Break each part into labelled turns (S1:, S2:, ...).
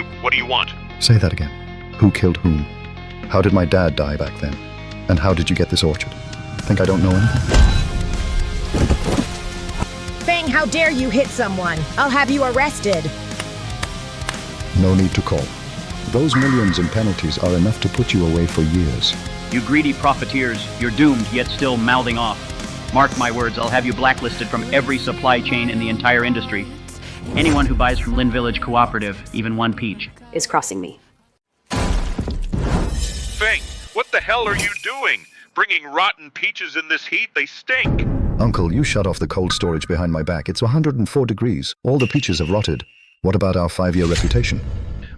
S1: What do you want?
S2: Say that again. Who killed whom? How did my dad die back then? And how did you get this orchard? Think I don't know anything?
S3: Fang, how dare you hit someone? I'll have you arrested.
S2: No need to call. Those millions in penalties are enough to put you away for years.
S4: You greedy profiteers, you're doomed, yet still mouthing off. Mark my words, I'll have you blacklisted from every supply chain in the entire industry. Anyone who buys from Lynn Village Cooperative, even one peach,
S5: is crossing me.
S1: Fang, what the hell are you doing? Bringing rotten peaches in this heat? They stink.
S2: Uncle, you shut off the cold storage behind my back. It's 104 degrees. All the peaches have rotted. What about our 5-year reputation?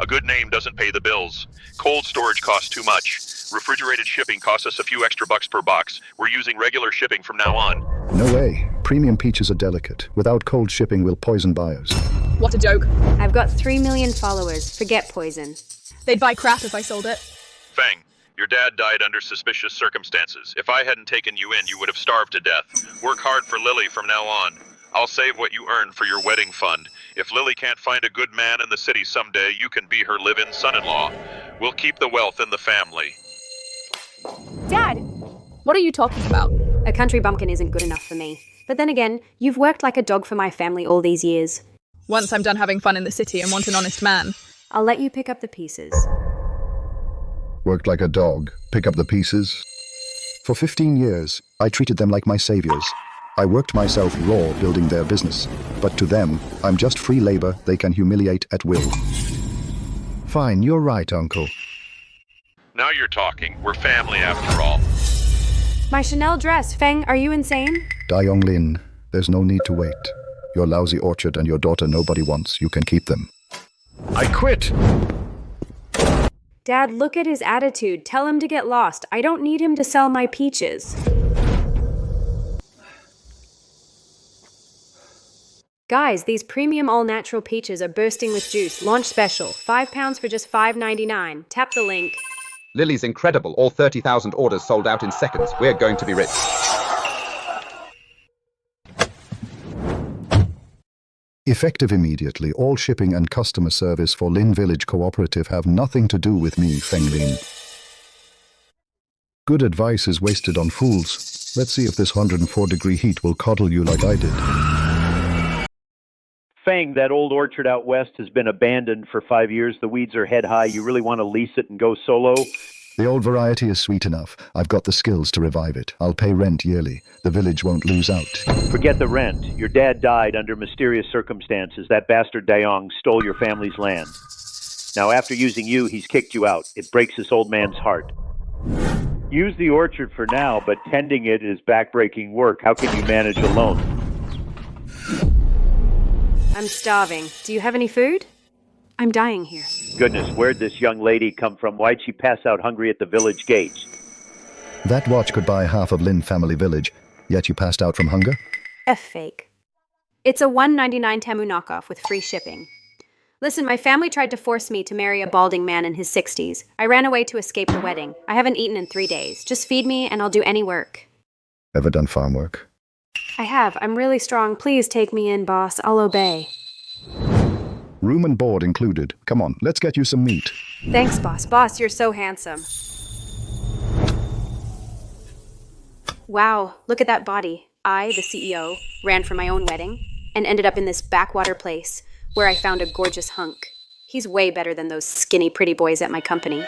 S1: A good name doesn't pay the bills. Cold storage costs too much. Refrigerated shipping costs us a few extra bucks per box. We're using regular shipping from now on.
S2: No way. Premium peaches are delicate. Without cold shipping, we'll poison buyers.
S6: What a joke.
S5: I've got 3 million followers. Forget poison.
S6: They'd buy crap if I sold it.
S1: Fang, your dad died under suspicious circumstances. If I hadn't taken you in, you would have starved to death. Work hard for Lily from now on. I'll save what you earn for your wedding fund. If Lily can't find a good man in the city someday, you can be her live-in son-in-law. We'll keep the wealth in the family.
S5: Dad!
S6: What are you talking about?
S5: A country bumpkin isn't good enough for me. But then again, you've worked like a dog for my family all these years.
S6: Once I'm done having fun in the city and want an honest man.
S5: I'll let you pick up the pieces.
S2: Worked like a dog. Pick up the pieces. For 15 years, I treated them like my saviors. I worked myself raw building their business. But to them, I'm just free labor they can humiliate at will. Fine, you're right, Uncle.
S1: Now you're talking. We're family after all.
S5: My Chanel dress. Feng, are you insane?
S2: Dayong Lin, there's no need to wait. Your lousy orchard and your daughter nobody wants. You can keep them. I quit!
S5: Dad, look at his attitude. Tell him to get lost. I don't need him to sell my peaches. Guys, these premium all-natural peaches are bursting with juice. Launch special. 5 pounds for just $5.99. Tap the link.
S7: Lily's incredible. All 30,000 orders sold out in seconds. We're going to be rich.
S2: Effective immediately, all shipping and customer service for Lin Village Cooperative have nothing to do with me, Feng Lin. Good advice is wasted on fools. Let's see if this 104-degree heat will coddle you like I did.
S8: Fang, that old orchard out west has been abandoned for 5 years. The weeds are head high. You really want to lease it and go solo?
S2: The old variety is sweet enough. I've got the skills to revive it. I'll pay rent yearly. The village won't lose out.
S8: Forget the rent. Your dad died under mysterious circumstances. That bastard Dayong stole your family's land. Now, after using you, he's kicked you out. It breaks this old man's heart. Use the orchard for now, but tending it is backbreaking work. How can you manage alone?
S5: I'm starving. Do you have any food? I'm dying here.
S8: Goodness, where'd this young lady come from? Why'd she pass out hungry at the village gates?
S2: That watch could buy half of Lin Family Village, yet you passed out from hunger?
S5: Fake. It's a $1.99 Temu knockoff with free shipping. Listen, my family tried to force me to marry a balding man in his 60s. I ran away to escape the wedding. I haven't eaten in 3 days. Just feed me and I'll do any work.
S2: Ever done farm work?
S5: I have. I'm really strong. Please take me in, boss. I'll obey.
S2: Room and board included. Come on, let's get you some meat.
S5: Thanks, boss. Boss, you're so handsome. Wow, look at that body. I, the CEO, ran for my own wedding and ended up in this backwater place where I found a gorgeous hunk. He's way better than those skinny pretty boys at my company.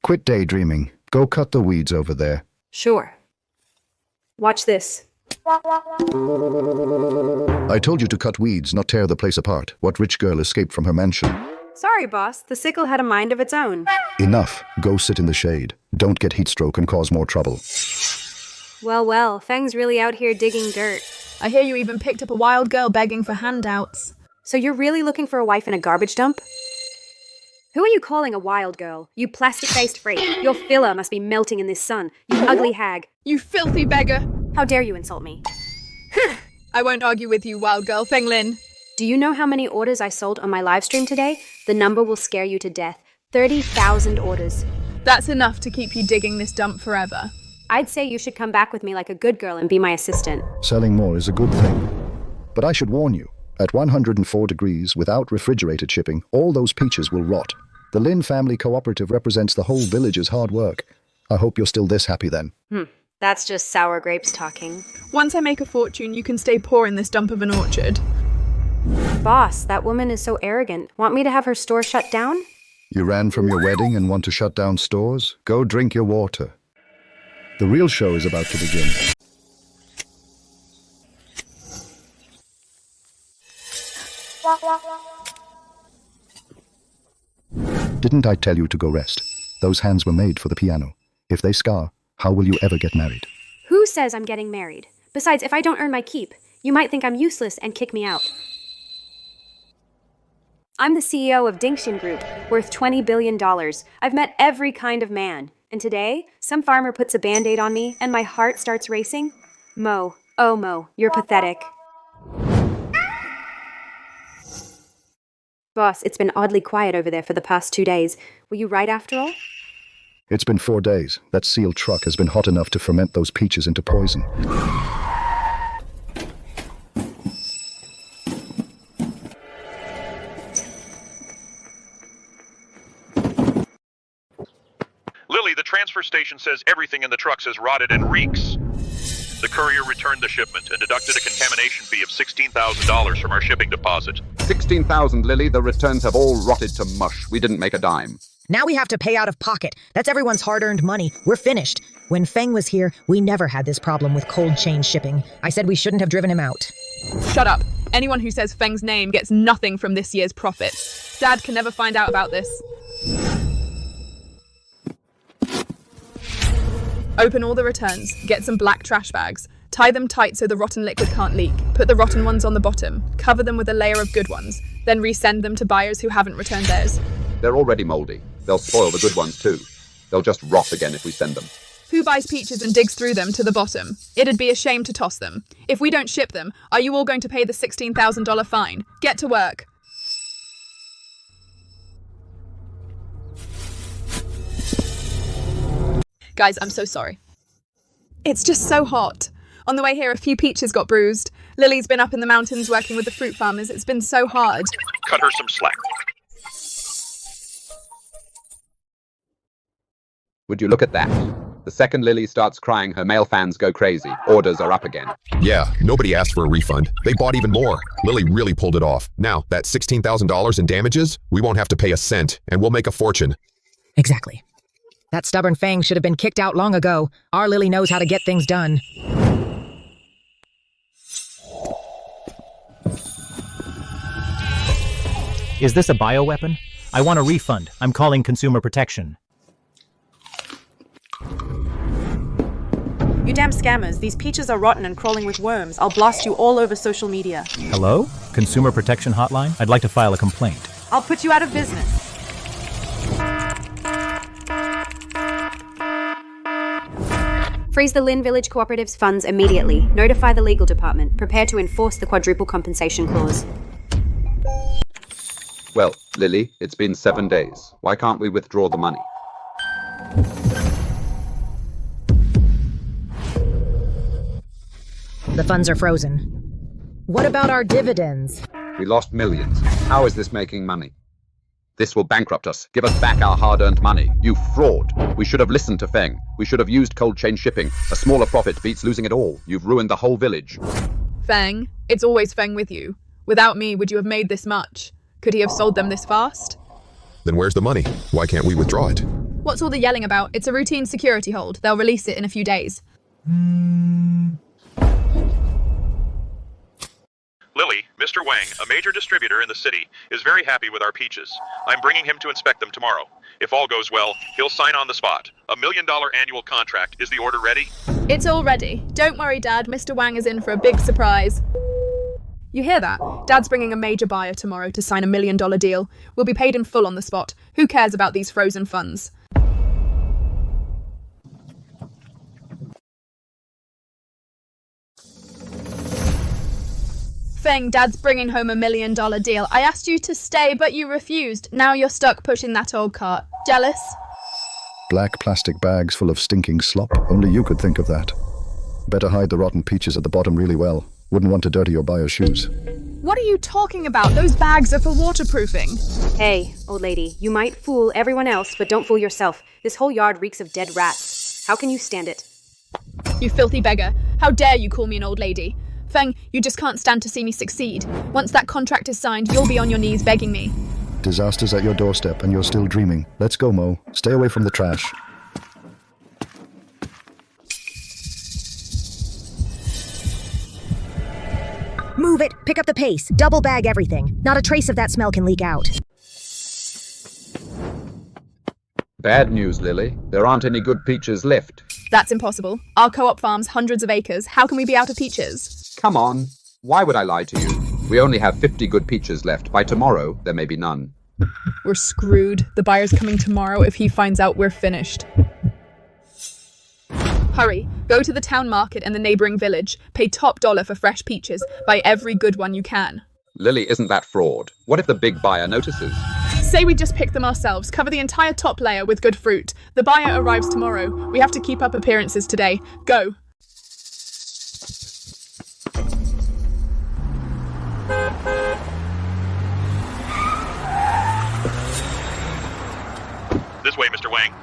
S2: Quit daydreaming. Go cut the weeds over there.
S5: Sure. Watch this.
S2: I told you to cut weeds, not tear the place apart. What rich girl escaped from her mansion?
S5: Sorry, boss. The sickle had a mind of its own.
S2: Enough. Go sit in the shade. Don't get heat stroke and cause more trouble.
S5: Well, Feng's really out here digging dirt.
S6: I hear you even picked up a wild girl begging for handouts.
S5: So you're really looking for a wife in a garbage dump? Who are you calling a wild girl? You plastic-faced freak. Your filler must be melting in this sun. You ugly hag.
S6: You filthy beggar!
S5: How dare you insult me?
S6: I won't argue with you, wild girl. Feng Lin.
S5: Do you know how many orders I sold on my live stream today? The number will scare you to death. 30,000 orders.
S6: That's enough to keep you digging this dump forever.
S5: I'd say you should come back with me like a good girl and be my assistant.
S2: Selling more is a good thing. But I should warn you, At 104 degrees, without refrigerated shipping, all those peaches will rot. The Lin family cooperative represents the whole village's hard work. I hope you're still this happy then.
S5: That's just sour grapes talking.
S6: Once I make a fortune, you can stay poor in this dump of an orchard.
S5: Boss, that woman is so arrogant. Want me to have her store shut down?
S2: You ran from your wedding and want to shut down stores? Go drink your water. The real show is about to begin. Didn't I tell you to go rest? Those hands were made for the piano. If they scar, how will you ever get married?
S5: Who says I'm getting married? Besides, if I don't earn my keep, you might think I'm useless and kick me out. I'm the CEO of Dinkshin Group, worth $20 billion. I've met every kind of man. And today, some farmer puts a Band-Aid on me and my heart starts racing. Mo, oh Mo, you're pathetic. Boss, it's been oddly quiet over there for the past 2 days. Were you right after all?
S2: It's been 4 days. That seal truck has been hot enough to ferment those peaches into poison.
S1: Lily, the transfer station says everything in the trucks is rotted and reeks. The courier returned the shipment and deducted a contamination fee of $16,000 from our shipping deposit.
S7: 16,000, Lily. The returns have all rotted to mush. We didn't make a dime.
S3: Now we have to pay out of pocket. That's everyone's hard-earned money. We're finished. When Feng was here, we never had this problem with cold chain shipping. I said we shouldn't have driven him out.
S6: Shut up. Anyone who says Feng's name gets nothing from this year's profit. Dad can never find out about this. Open all the returns, get some black trash bags, tie them tight so the rotten liquid can't leak, put the rotten ones on the bottom, cover them with a layer of good ones, then resend them to buyers who haven't returned theirs.
S7: They're already moldy. They'll spoil the good ones too. They'll just rot again if we send them.
S6: Who buys peaches and digs through them to the bottom? It'd be a shame to toss them. If we don't ship them, are you all going to pay the $16,000 fine? Get to work. Guys, I'm so sorry. It's just so hot. On the way here, a few peaches got bruised. Lily's been up in the mountains working with the fruit farmers. It's been so hard.
S1: Cut her some slack.
S7: Would you look at that? The second Lily starts crying, her male fans go crazy. Orders are up again.
S9: Yeah, nobody asked for a refund. They bought even more. Lily really pulled it off. Now, that $16,000 in damages, we won't have to pay a cent, and we'll make a fortune.
S3: Exactly. That stubborn Feng should have been kicked out long ago. Our Lily knows how to get things done.
S10: Is this a bioweapon? I want a refund. I'm calling Consumer Protection.
S11: You damn scammers, these peaches are rotten and crawling with worms. I'll blast you all over social media.
S10: Hello? Consumer Protection Hotline? I'd like to file a complaint.
S11: I'll put you out of business.
S5: Freeze the Lin Village Cooperative's funds immediately. Notify the legal department. Prepare to enforce the quadruple compensation clause.
S7: Well, Lily, it's been 7 days. Why can't we withdraw the money?
S3: The funds are frozen. What about our dividends?
S7: We lost millions. How is this making money? This will bankrupt us. Give us back our hard-earned money. You fraud. We should have listened to Feng. We should have used cold chain shipping. A smaller profit beats losing it all. You've ruined the whole village.
S6: Feng, it's always Feng with you. Without me, would you have made this much? Could he have sold them this fast?
S9: Then where's the money? Why can't we withdraw it?
S6: What's all the yelling about? It's a routine security hold. They'll release it in a few days.
S1: Lily, Mr. Wang, a major distributor in the city, is very happy with our peaches. I'm bringing him to inspect them tomorrow. If all goes well, he'll sign on the spot. $1 million annual contract. Is the order ready?
S6: It's all ready. Don't worry, Dad. Mr. Wang is in for a big surprise. You hear that? Dad's bringing a major buyer tomorrow to sign $1 million deal. We'll be paid in full on the spot. Who cares about these frozen funds? Feng, Dad's bringing home $1 million deal. I asked you to stay, but you refused. Now you're stuck pushing that old cart. Jealous?
S2: Black plastic bags full of stinking slop. Only you could think of that. Better hide the rotten peaches at the bottom really well. Wouldn't want to dirty your buyer's shoes.
S6: What are you talking about? Those bags are for waterproofing.
S5: Hey, old lady, you might fool everyone else, but don't fool yourself. This whole yard reeks of dead rats. How can you stand it?
S6: You filthy beggar. How dare you call me an old lady? Feng, you just can't stand to see me succeed. Once that contract is signed, you'll be on your knees begging me.
S2: Disaster's at your doorstep and you're still dreaming. Let's go, Mo. Stay away from the trash.
S3: Move it, pick up the pace, double bag everything. Not a trace of that smell can leak out.
S7: Bad news, Lily. There aren't any good peaches left.
S6: That's impossible. Our co-op farms hundreds of acres. How can we be out of peaches?
S7: Come on. Why would I lie to you? We only have 50 good peaches left. By tomorrow, there may be none.
S6: We're screwed. The buyer's coming tomorrow if he finds out we're finished. Hurry, go to the town market and the neighbouring village. Pay top dollar for fresh peaches. Buy every good one you can.
S7: Lily, isn't that fraud? What if the big buyer notices?
S6: Say we just pick them ourselves. Cover the entire top layer with good fruit. The buyer arrives tomorrow. We have to keep up appearances today. Go.
S1: This way, Mr. Wang.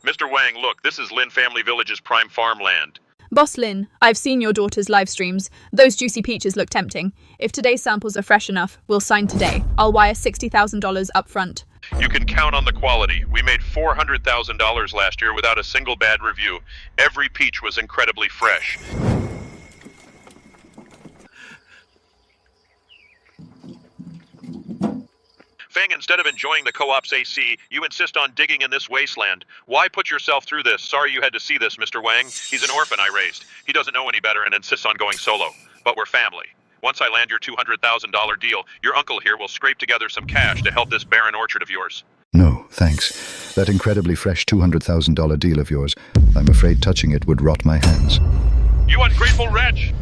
S1: Mr. Wang, look, this is Lin Family Village's prime farmland.
S6: Boss Lin, I've seen your daughter's live streams. Those juicy peaches look tempting. If today's samples are fresh enough, we'll sign today. I'll wire $60,000 up front.
S1: You can count on the quality. We made $400,000 last year without a single bad review. Every peach was incredibly fresh. Feng, instead of enjoying the co-op's AC, you insist on digging in this wasteland. Why put yourself through this? Sorry you had to see this, Mr. Wang. He's an orphan I raised. He doesn't know any better and insists on going solo. But we're family. Once I land your $200,000 deal, your uncle here will scrape together some cash to help this barren orchard of yours.
S2: No, thanks. That incredibly fresh $200,000 deal of yours, I'm afraid touching it would rot my hands.
S1: You ungrateful wretch!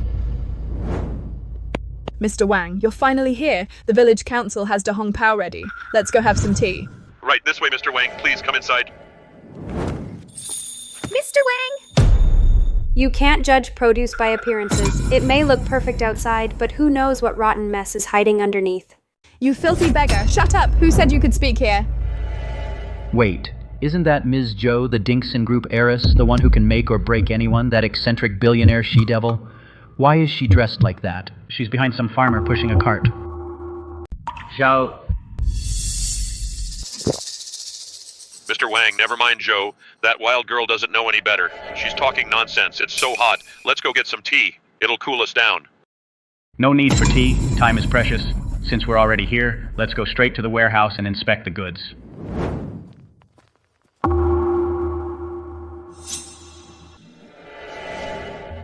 S6: Mr. Wang, you're finally here. The village council has Dahong Pao ready. Let's go have some tea.
S1: Right, this way, Mr. Wang. Please come inside.
S5: Mr. Wang! You can't judge produce by appearances. It may look perfect outside, but who knows what rotten mess is hiding underneath.
S6: You filthy beggar! Shut up! Who said you could speak here?
S4: Wait, isn't that Ms. Joe, the Dinkson Group heiress, the one who can make or break anyone, that eccentric billionaire she-devil? Why is she dressed like that? She's behind some farmer pushing a cart. Zhao.
S1: Mr. Wang, never mind Joe. That wild girl doesn't know any better. She's talking nonsense. It's so hot. Let's go get some tea. It'll cool us down.
S4: No need for tea. Time is precious. Since we're already here, let's go straight to the warehouse and inspect the goods.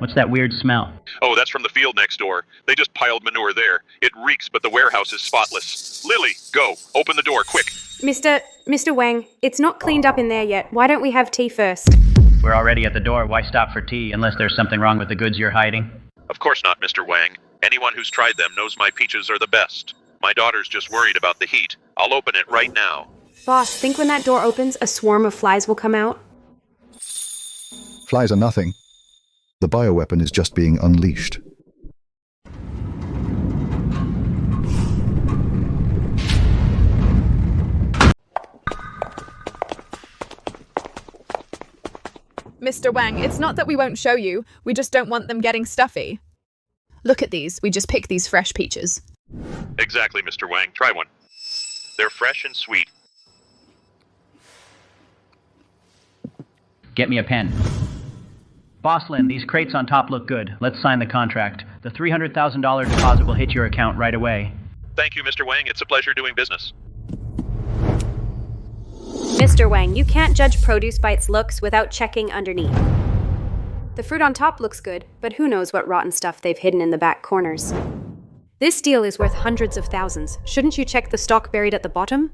S4: What's that weird smell?
S1: Oh, that's from the field next door. They just piled manure there. It reeks, but the warehouse is spotless. Lily, go. Open the door, quick.
S5: Mr. Wang, it's not cleaned up in there yet. Why don't we have tea first?
S4: We're already at the door. Why stop for tea unless there's something wrong with the goods you're hiding?
S1: Of course not, Mr. Wang. Anyone who's tried them knows my peaches are the best. My daughter's just worried about the heat. I'll open it right now.
S5: Boss, think when that door opens, a swarm of flies will come out?
S2: Flies are nothing. The bioweapon is just being unleashed.
S6: Mr. Wang, it's not that we won't show you. We just don't want them getting stuffy. Look at these. We just picked these fresh peaches.
S1: Exactly, Mr. Wang. Try one. They're fresh and sweet.
S4: Get me a pen. Bosslin, these crates on top look good. Let's sign the contract. The $300,000 deposit will hit your account right away.
S1: Thank you, Mr. Wang. It's a pleasure doing business.
S5: Mr. Wang, you can't judge produce by its looks without checking underneath. The fruit on top looks good, but who knows what rotten stuff they've hidden in the back corners. This deal is worth hundreds of thousands. Shouldn't you check the stock buried at the bottom?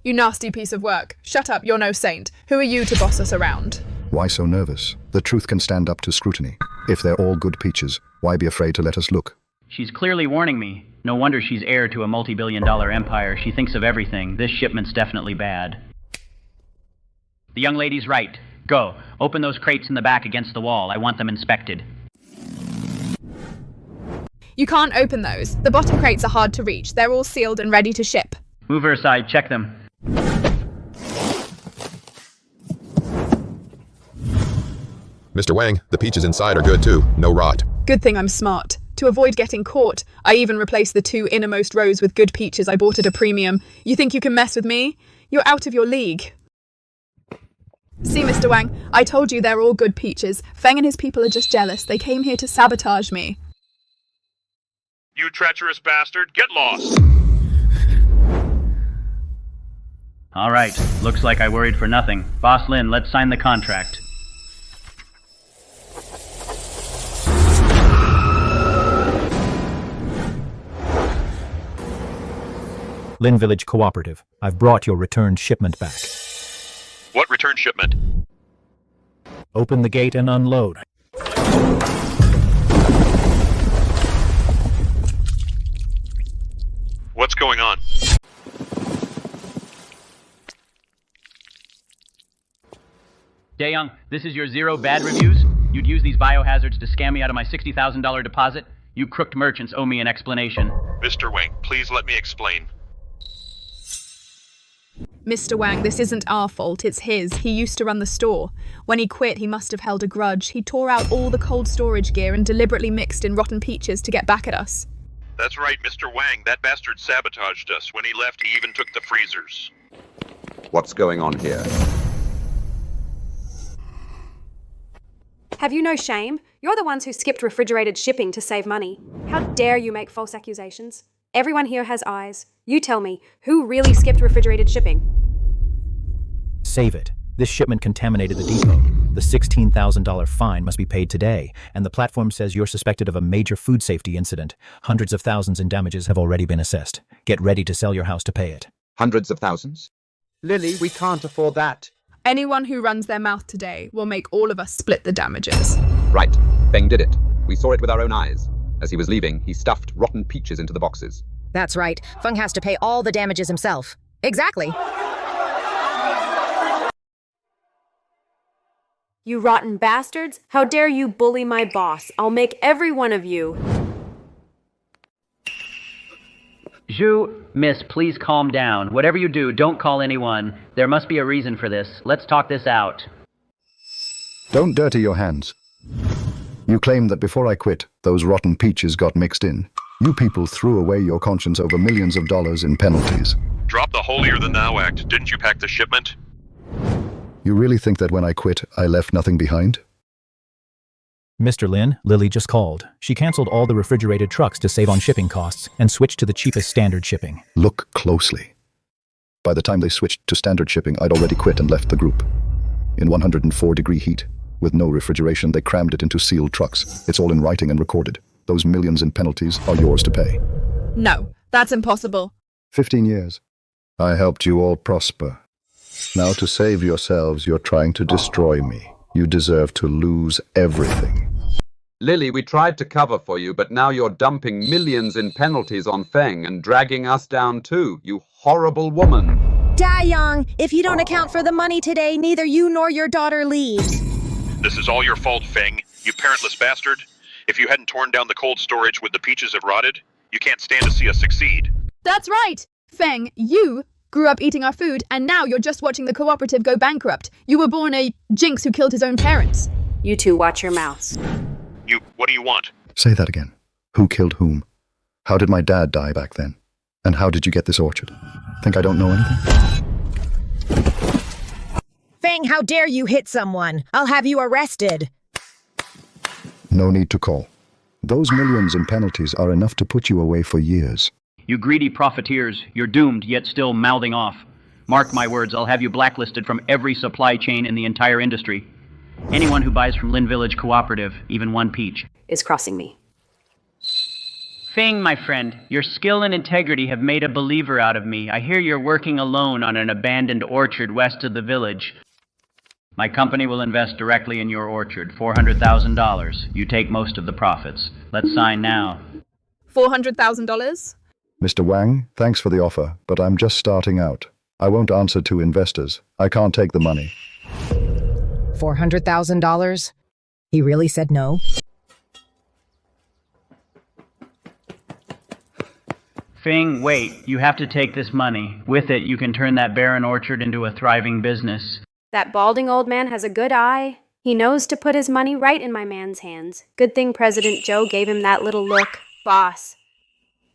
S6: You nasty piece of work. Shut up, you're no saint. Who are you to boss us around?
S2: Why so nervous? The truth can stand up to scrutiny. If they're all good peaches, why be afraid to let us look?
S4: She's clearly warning me. No wonder she's heir to a multi-billion-dollar empire. She thinks of everything. This shipment's definitely bad. The young lady's right. Go. Open those crates in the back against the wall. I want them inspected.
S6: You can't open those. The bottom crates are hard to reach. They're all sealed and ready to ship.
S4: Move her aside, check them.
S9: Mr. Wang, the peaches inside are good too. No rot.
S6: Good thing I'm smart. To avoid getting caught, I even replaced the 2 innermost rows with good peaches I bought at a premium. You think you can mess with me? You're out of your league. See, Mr. Wang, I told you they're all good peaches. Feng and his people are just jealous. They came here to sabotage me.
S1: You treacherous bastard, get lost!
S4: All right, looks like I worried for nothing. Boss Lin, let's sign the contract.
S10: Lin Village Cooperative, I've brought your returned shipment back.
S1: What return shipment?
S10: Open the gate and unload.
S1: What's going on?
S4: Daeyoung, this is your 0 bad reviews? You'd use these biohazards to scam me out of my $60,000 deposit? You crooked merchants owe me an explanation.
S1: Mr. Wang, please let me explain.
S6: Mr. Wang, this isn't our fault, it's his. He used to run the store. When he quit, he must have held a grudge. He tore out all the cold storage gear and deliberately mixed in rotten peaches to get back at us.
S1: That's right, Mr. Wang. That bastard sabotaged us. When he left, he even took the freezers.
S7: What's going on here?
S5: Have you no shame? You're the ones who skipped refrigerated shipping to save money. How dare you make false accusations? Everyone here has eyes. You tell me, who really skipped refrigerated shipping?
S10: Save it. This shipment contaminated the depot. The $16,000 fine must be paid today, and the platform says you're suspected of a major food safety incident. Hundreds of thousands in damages have already been assessed. Get ready to sell your house to pay it.
S7: Hundreds of thousands? Lily, we can't afford that.
S6: Anyone who runs their mouth today will make all of us split the damages.
S7: Right. Feng did it. We saw it with our own eyes. As he was leaving, he stuffed rotten peaches into the boxes.
S3: That's right. Feng has to pay all the damages himself. Exactly.
S5: You rotten bastards! How dare you bully my boss? I'll make every one of you.
S4: Zhu, miss, please calm down. Whatever you do, don't call anyone. There must be a reason for this. Let's talk this out.
S2: Don't dirty your hands. You claim that before I quit, those rotten peaches got mixed in. You people threw away your conscience over millions of dollars in penalties.
S1: Drop the holier-than-thou act. Didn't you pack the shipment?
S2: You really think that when I quit, I left nothing behind?
S10: Mr. Lin, Lily just called. She canceled all the refrigerated trucks to save on shipping costs and switched to the cheapest standard shipping.
S2: Look closely. By the time they switched to standard shipping, I'd already quit and left the group. In 104-degree heat, with no refrigeration, they crammed it into sealed trucks. It's all in writing and recorded. Those millions in penalties are yours to pay.
S6: No, that's impossible.
S2: 15 years. I helped you all prosper. Now to save yourselves, you're trying to destroy me. You deserve to lose everything.
S7: Lily, we tried to cover for you, but now you're dumping millions in penalties on Feng and dragging us down too, you horrible woman.
S3: Daeyoung, if you don't account for the money today, neither you nor your daughter leaves.
S1: This is all your fault, Feng. You parentless bastard. If you hadn't torn down the cold storage would the peaches have rotted? You can't stand to see us succeed.
S6: That's right! Feng, you grew up eating our food, and now you're just watching the cooperative go bankrupt. You were born a jinx who killed his own parents.
S5: You two watch your mouths.
S1: What do you want?
S2: Say that again. Who killed whom? How did my dad die back then? And how did you get this orchard? Think I don't know anything?
S3: Feng, how dare you hit someone? I'll have you arrested.
S2: No need to call. Those millions in penalties are enough to put you away for years.
S4: You greedy profiteers, you're doomed, yet still mouthing off. Mark my words, I'll have you blacklisted from every supply chain in the entire industry. Anyone who buys from Lin Village Cooperative, even one peach,
S5: Is crossing me.
S4: Feng, my friend, your skill and integrity have made a believer out of me. I hear you're working alone on an abandoned orchard west of the village. My company will invest directly in your orchard, $400,000. You take most of the profits. Let's sign now.
S6: $400,000?
S2: Mr. Wang, thanks for the offer, but I'm just starting out. I won't answer to investors. I can't take the money.
S3: $400,000? He really said no?
S4: Feng, wait. You have to take this money. With it, you can turn that barren orchard into a thriving business.
S5: That balding old man has a good eye. He knows to put his money right in my man's hands. Good thing President Joe gave him that little look. Boss.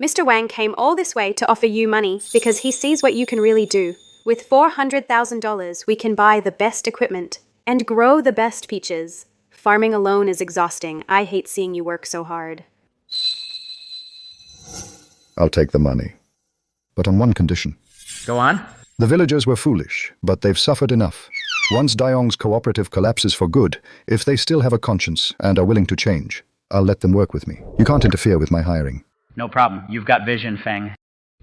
S5: Mr. Wang came all this way to offer you money because he sees what you can really do. With $400,000, we can buy the best equipment and grow the best peaches. Farming alone is exhausting. I hate seeing you work so hard.
S2: I'll take the money. But on one condition.
S4: Go on.
S2: The villagers were foolish, but they've suffered enough. Once Dayong's cooperative collapses for good, if they still have a conscience and are willing to change, I'll let them work with me. You can't interfere with my hiring.
S4: No problem. You've got vision, Feng.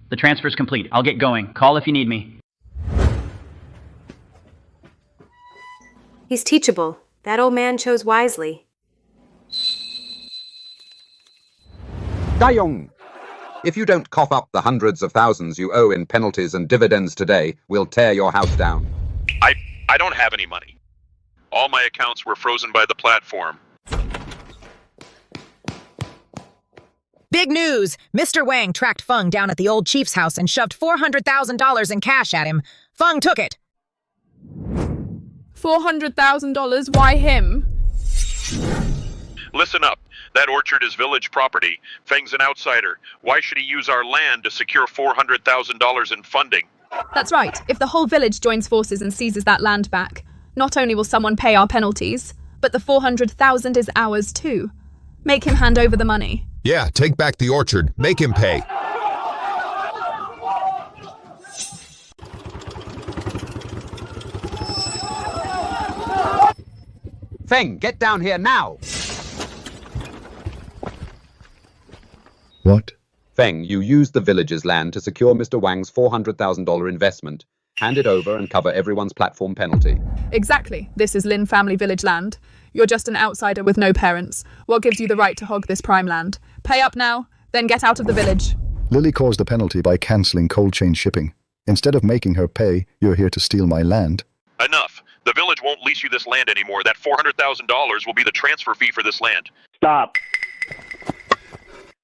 S4: The transfer's complete. I'll get going. Call if you need me.
S5: He's teachable. That old man chose wisely.
S7: Dayong! If you don't cough up the hundreds of thousands you owe in penalties and dividends today, we'll tear your house down.
S1: I don't have any money. All my accounts were frozen by the platform.
S3: Big news! Mr. Wang tracked Feng down at the old chief's house and shoved $400,000 in cash at him. Feng took it.
S6: $400,000? Why him?
S1: Listen up. That orchard is village property. Feng's an outsider. Why should he use our land to secure $400,000 in funding?
S6: That's right. If the whole village joins forces and seizes that land back, not only will someone pay our penalties, but the $400,000 is ours too. Make him hand over the money.
S9: Yeah, take back the orchard. Make him pay.
S7: Feng, get down here now!
S2: What?
S7: Feng, you used the village's land to secure Mr. Wang's $400,000 investment. Hand it over and cover everyone's platform penalty.
S6: Exactly. This is Lin family village land. You're just an outsider with no parents. What gives you the right to hog this prime land? Pay up now, then get out of the village.
S2: Lily caused the penalty by cancelling cold chain shipping. Instead of making her pay, you're here to steal my land.
S1: Enough. The village won't lease you this land anymore. That $400,000 will be the transfer fee for this land.
S8: Stop.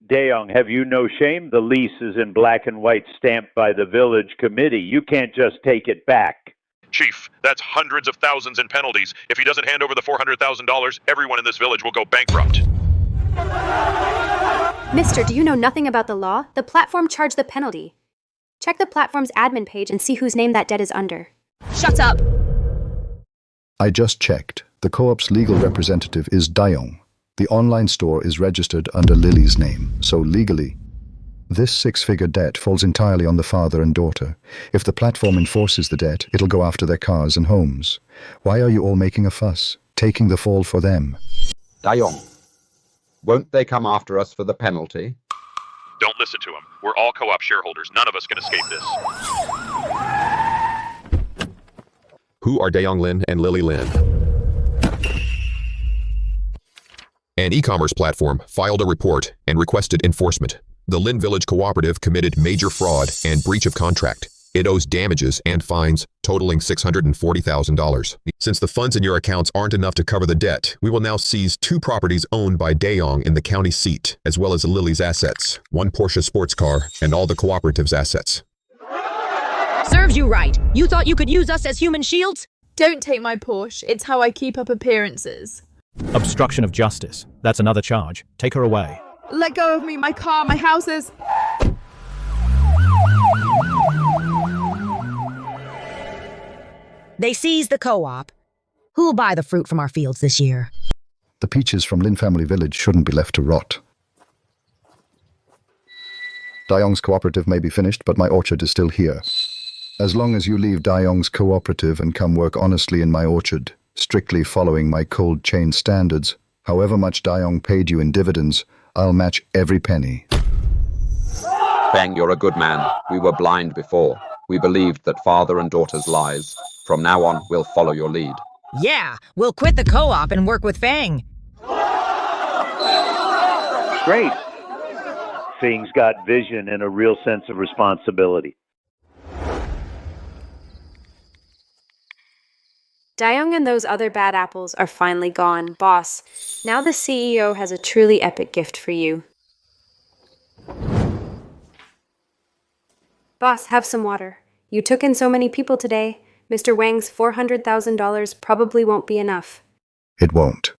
S8: Daeyoung, have you no shame? The lease is in black and white stamped by the village committee. You can't just take it back.
S1: Chief, that's hundreds of thousands in penalties. If he doesn't hand over the $400,000, everyone in this village will go bankrupt.
S5: Mister, do you know nothing about the law? The platform charged the penalty. Check the platform's admin page and see whose name that debt is under.
S6: Shut up!
S2: I just checked. The co-op's legal representative is Dayong. The online store is registered under Lily's name, so legally, this six-figure debt falls entirely on the father and daughter. If the platform enforces the debt, it'll go after their cars and homes. Why are you all making a fuss, taking the fall for them?
S7: Dayong, won't they come after us for the penalty?
S1: Don't listen to him. We're all co-op shareholders. None of us can escape this.
S9: Who are Dayong Lin and Lily Lin? An e-commerce platform filed a report and requested enforcement. The Lin Village Cooperative committed major fraud and breach of contract. It owes damages and fines totaling $640,000. Since the funds in your accounts aren't enough to cover the debt, we will now seize 2 properties owned by Dayong in the county seat, as well as Lily's assets, 1 Porsche sports car, and all the cooperative's assets.
S3: Serves you right. You thought you could use us as human shields?
S6: Don't take my Porsche. It's how I keep up appearances.
S10: Obstruction of justice. That's another charge. Take her away.
S6: Let go of me, my car, my houses.
S3: They seized the co-op. Who'll buy the fruit from our fields this year?
S2: The peaches from Lin Family Village shouldn't be left to rot. Dayong's cooperative may be finished, but my orchard is still here. As long as you leave Dayong's cooperative and come work honestly in my orchard, strictly following my cold chain standards, however much Dayong paid you in dividends, I'll match every penny.
S7: Feng, you're a good man. We were blind before. We believed that father and daughter's lies. From now on, we'll follow your lead.
S3: Yeah, we'll quit the co-op and work with Feng.
S8: Great. Feng's got vision and a real sense of responsibility.
S5: Daeyoung and those other bad apples are finally gone. Boss, now the CEO has a truly epic gift for you. Boss, have some water. You took in so many people today. Mr. Wang's $400,000 probably won't be enough.
S2: It won't.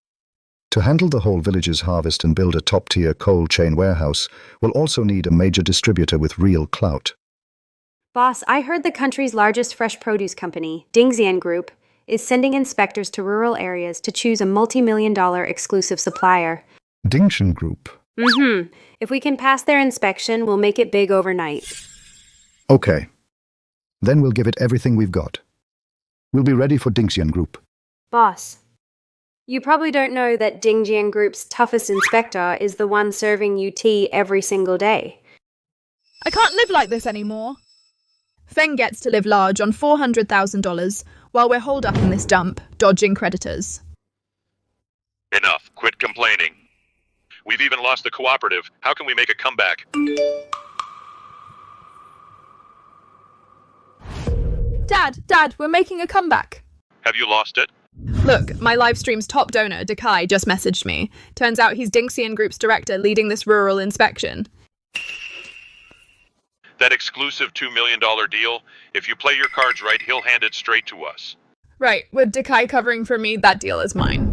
S2: To handle the whole village's harvest and build a top-tier cold chain warehouse, we'll also need a major distributor with real clout.
S5: Boss, I heard the country's largest fresh produce company, Dingxian Group, is sending inspectors to rural areas to choose a multi-million-dollar exclusive supplier.
S2: Dingshan Group.
S5: If we can pass their inspection, we'll make it big overnight.
S2: Okay. Then we'll give it everything we've got. We'll be ready for Dingxian Group.
S5: Boss, you probably don't know that Dingxian Group's toughest inspector is the one serving you tea every single day.
S6: I can't live like this anymore. Feng gets to live large on $400,000 while we're holed up in this dump, dodging creditors.
S1: Enough. Quit complaining. We've even lost the cooperative. How can we make a comeback?
S6: Dad, we're making a comeback.
S1: Have you lost it?
S6: Look, my live stream's top donor, Dekai, just messaged me. Turns out he's Dingxian Group's director leading this rural inspection.
S1: That exclusive $2 million deal, if you play your cards right, he'll hand it straight to us.
S6: Right, with Dekai covering for me, that deal is mine.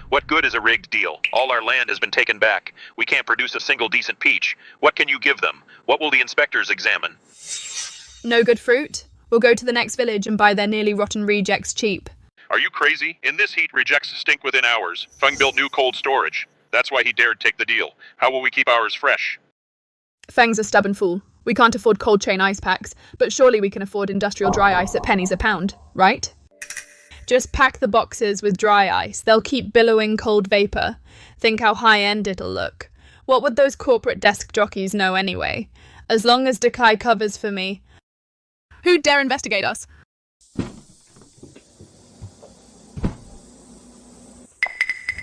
S1: What good is a rigged deal? All our land has been taken back. We can't produce a single decent peach. What can you give them? What will the inspectors examine?
S6: No good fruit? We'll go to the next village and buy their nearly rotten rejects cheap.
S1: Are you crazy? In this heat, rejects stink within hours. Feng built new cold storage. That's why he dared take the deal. How will we keep ours fresh?
S6: Feng's a stubborn fool. We can't afford cold chain ice packs, but surely we can afford industrial dry ice at pennies a pound, right? Just pack the boxes with dry ice. They'll keep billowing cold vapor. Think how high-end it'll look. What would those corporate desk jockeys know anyway? As long as Dekai covers for me. Who dare investigate us?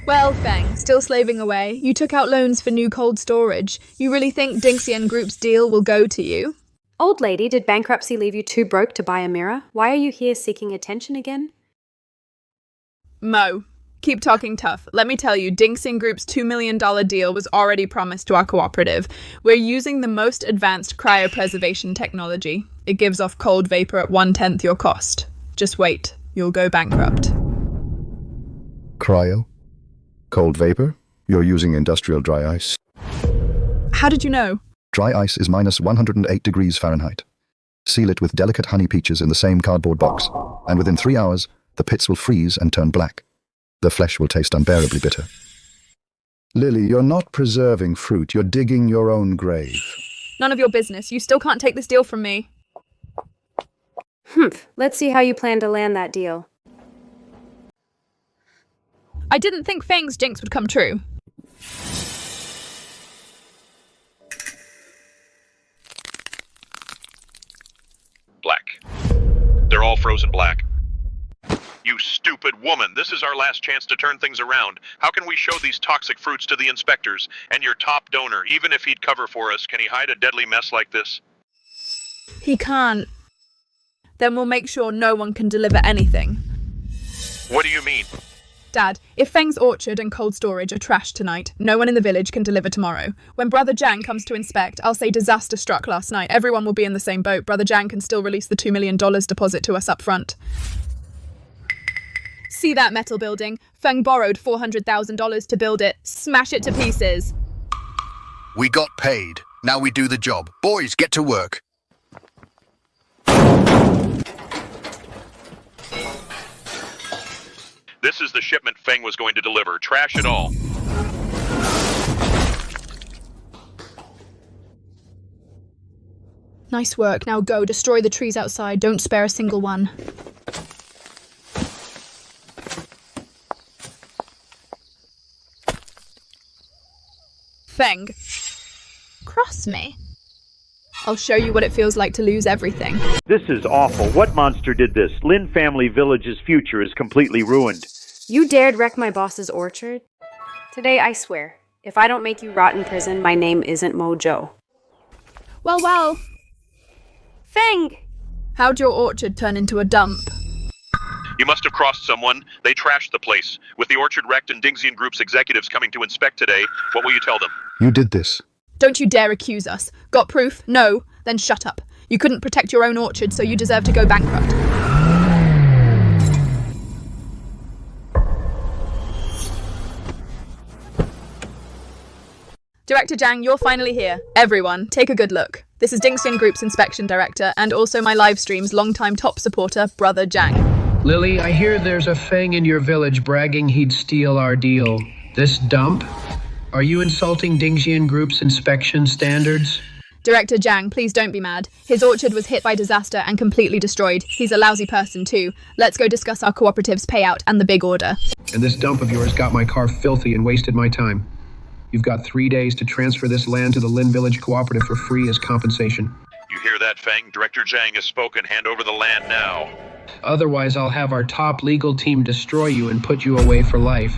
S6: Well, Feng, still slaving away. You took out loans for new cold storage. You really think Dingxian Group's deal will go to you?
S5: Old lady, did bankruptcy leave you too broke to buy a mirror? Why are you here seeking attention again?
S6: Mo, keep talking tough. Let me tell you, Dingxian Group's $2 million deal was already promised to our cooperative. We're using the most advanced cryopreservation technology. It gives off cold vapor at 1/10 your cost. Just wait, you'll go bankrupt.
S2: Cryo? Cold vapor? You're using industrial dry ice.
S6: How did you know?
S2: Dry ice is minus 108 degrees Fahrenheit. Seal it with delicate honey peaches in the same cardboard box, and within 3 hours, the pits will freeze and turn black. The flesh will taste unbearably bitter. Lily, you're not preserving fruit, you're digging your own grave.
S6: None of your business. You still can't take this deal from me.
S5: Let's see how you plan to land that deal.
S6: I didn't think Feng's jinx would come true.
S1: Black. They're all frozen black. You stupid woman, this is our last chance to turn things around. How can we show these toxic fruits to the inspectors? And your top donor, even if he'd cover for us, can he hide a deadly mess like this?
S6: He can't. Then we'll make sure no one can deliver anything.
S1: What do you mean?
S6: Dad, if Feng's orchard and cold storage are trashed tonight, no one in the village can deliver tomorrow. When Brother Jiang comes to inspect, I'll say disaster struck last night. Everyone will be in the same boat. Brother Jiang can still release the $2 million deposit to us up front. See that metal building? Feng borrowed $400,000 to build it. Smash it to pieces.
S12: We got paid. Now we do the job. Boys, get to work.
S1: This is the shipment Feng was going to deliver. Trash it all.
S6: Nice work. Now go. Destroy the trees outside. Don't spare a single one. Feng. Cross me. I'll show you what it feels like to lose everything.
S8: This is awful. What monster did this? Lin Family Village's future is completely ruined.
S5: You dared wreck my boss's orchard? Today, I swear, if I don't make you rot in prison, my name isn't Mojo.
S6: Well.
S5: Feng!
S6: How'd your orchard turn into a dump?
S1: You must have crossed someone. They trashed the place. With the orchard wrecked and Dingxian Group's executives coming to inspect today, what will you tell them?
S2: You did this.
S6: Don't you dare accuse us. Got proof? No. Then shut up. You couldn't protect your own orchard, so you deserve to go bankrupt. Director Zhang, you're finally here. Everyone, take a good look. This is Dingxian Group's inspection director and also my live stream's longtime top supporter, Brother Zhang.
S13: Lily, I hear there's a Feng in your village bragging he'd steal our deal. This dump? Are you insulting Dingxian Group's inspection standards?
S6: Director Zhang, please don't be mad. His orchard was hit by disaster and completely destroyed. He's a lousy person too. Let's go discuss our cooperative's payout and the big order.
S13: And this dump of yours got my car filthy and wasted my time. You've got 3 days to transfer this land to the Lin Village Cooperative for free as compensation.
S1: You hear that, Feng? Director Zhang has spoken. Hand over the land now.
S13: Otherwise, I'll have our top legal team destroy you and put you away for life.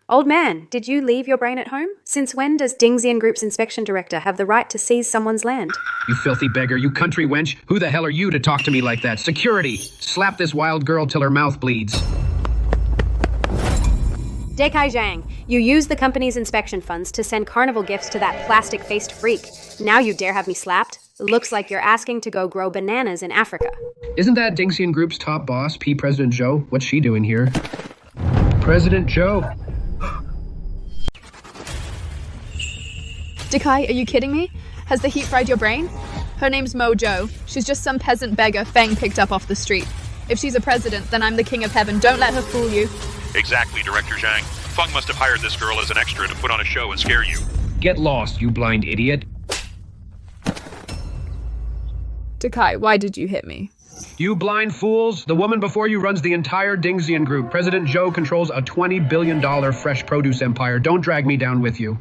S5: Old man, did you leave your brain at home? Since when does Dingxian Group's inspection director have the right to seize someone's land?
S13: You filthy beggar, you country wench. Who the hell are you to talk to me like that? Security! Slap this wild girl till her mouth bleeds.
S5: Dekai Zhang, you used the company's inspection funds to send carnival gifts to that plastic-faced freak. Now you dare have me slapped? Looks like you're asking to go grow bananas in Africa.
S13: Isn't that Dingxian Group's top boss, P. President Zhou? What's she doing here? President Zhou.
S6: Dekai, are you kidding me? Has the heat fried your brain? Her name's Mojo. She's just some peasant beggar Feng picked up off the street. If she's a president, then I'm the king of heaven. Don't let her fool you.
S1: Exactly, Director Zhang. Feng must have hired this girl as an extra to put on a show and scare you.
S13: Get lost, you blind idiot.
S6: Dekai, why did you hit me?
S13: You blind fools! The woman before you runs the entire Dingxian Group. President Zhou controls a $20 billion fresh produce empire. Don't drag me down with you.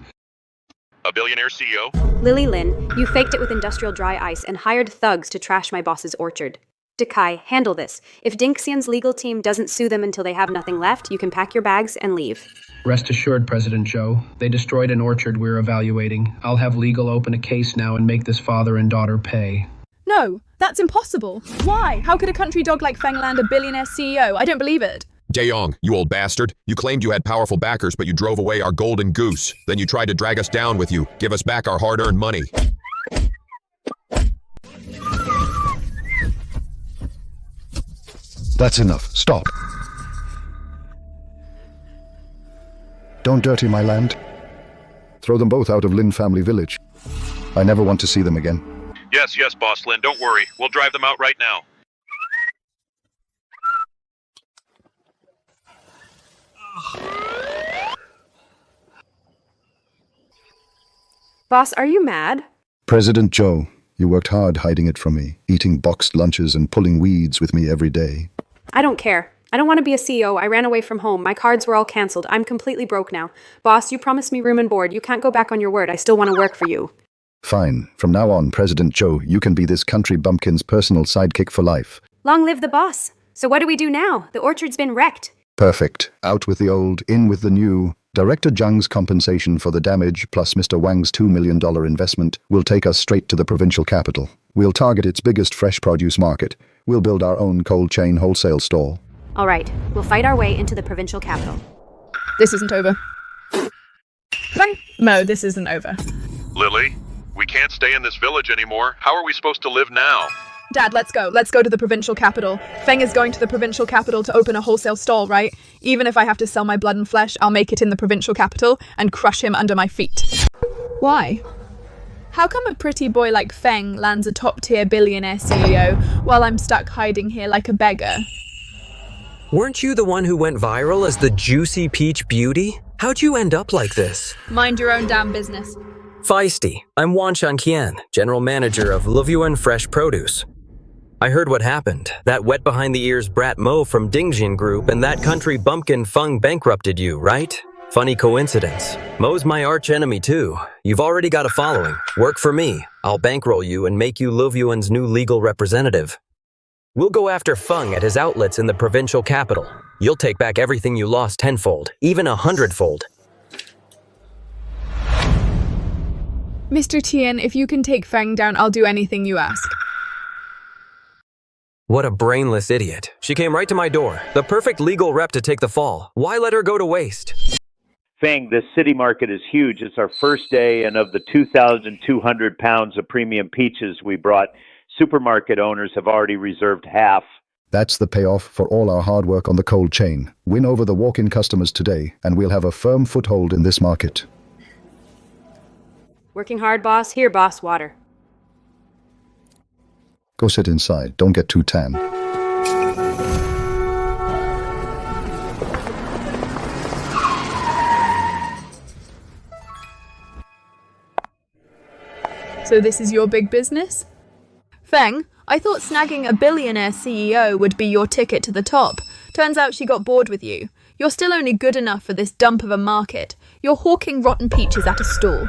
S1: A billionaire CEO?
S5: Lily Lin, you faked it with industrial dry ice and hired thugs to trash my boss's orchard. Dekai, handle this. If Dingxian's legal team doesn't sue them until they have nothing left, you can pack your bags and leave.
S13: Rest assured, President Zhou. They destroyed an orchard we're evaluating. I'll have legal open a case now and make this father and daughter pay.
S6: No, that's impossible. Why? How could a country dog like Feng land a billionaire CEO? I don't believe it.
S9: Daeyong, you old bastard. You claimed you had powerful backers, but you drove away our golden goose. Then you tried to drag us down with you. Give us back our hard-earned money.
S2: That's enough. Stop. Don't dirty my land. Throw them both out of Lin family village. I never want to see them again.
S1: Yes, Boss Lin, don't worry. We'll drive them out right now.
S5: Boss, are you mad?
S2: President Zhou, you worked hard hiding it from me, eating boxed lunches and pulling weeds with me every day.
S5: I don't care. I don't want to be a CEO. I ran away from home. My cards were all canceled. I'm completely broke now. Boss, you promised me room and board. You can't go back on your word. I still want to work for you.
S2: Fine. From now on, President Zhou, you can be this country bumpkin's personal sidekick for life.
S5: Long live the boss. So what do we do now? The orchard's been wrecked.
S2: Perfect. Out with the old, in with the new. Director Zhang's compensation for the damage plus Mr. Wang's $2 million investment will take us straight to the provincial capital. We'll target its biggest fresh produce market. We'll build our own cold chain wholesale store.
S5: All right. We'll fight our way into the provincial capital.
S6: This isn't over. No, this isn't over.
S1: Lily, we can't stay in this village anymore. How are we supposed to live now?
S6: Dad, let's go. Let's go to the provincial capital. Feng is going to the provincial capital to open a wholesale stall, right? Even if I have to sell my blood and flesh, I'll make it in the provincial capital and crush him under my feet. Why? How come a pretty boy like Feng lands a top-tier billionaire CEO while I'm stuck hiding here like a beggar?
S14: Weren't you the one who went viral as the Juicy Peach Beauty? How'd you end up like this?
S6: Mind your own damn business.
S14: Feisty, I'm Wan Shanqian, General Manager of Luvyuan Fresh Produce. I heard what happened. That wet-behind-the-ears brat Mo from Dingxian Group and that country bumpkin Feng bankrupted you, right? Funny coincidence. Mo's my arch-enemy too. You've already got a following. Work for me. I'll bankroll you and make you Luvyuan's new legal representative. We'll go after Feng at his outlets in the provincial capital. You'll take back everything you lost tenfold, even 100-fold.
S6: Mr. Tian, if you can take Feng down, I'll do anything you ask.
S14: What a brainless idiot. She came right to my door. The perfect legal rep to take the fall. Why let her go to waste?
S8: Feng, this city market is huge. It's our first day, and of the 2,200 pounds of premium peaches we brought, supermarket owners have already reserved half.
S2: That's the payoff for all our hard work on the cold chain. Win over the walk-in customers today, and we'll have a firm foothold in this market.
S5: Working hard, boss. Here, boss, water.
S2: Go sit inside. Don't get too tan.
S6: So this is your big business? Feng, I thought snagging a billionaire CEO would be your ticket to the top. Turns out she got bored with you. You're still only good enough for this dump of a market. You're hawking rotten peaches at a stall.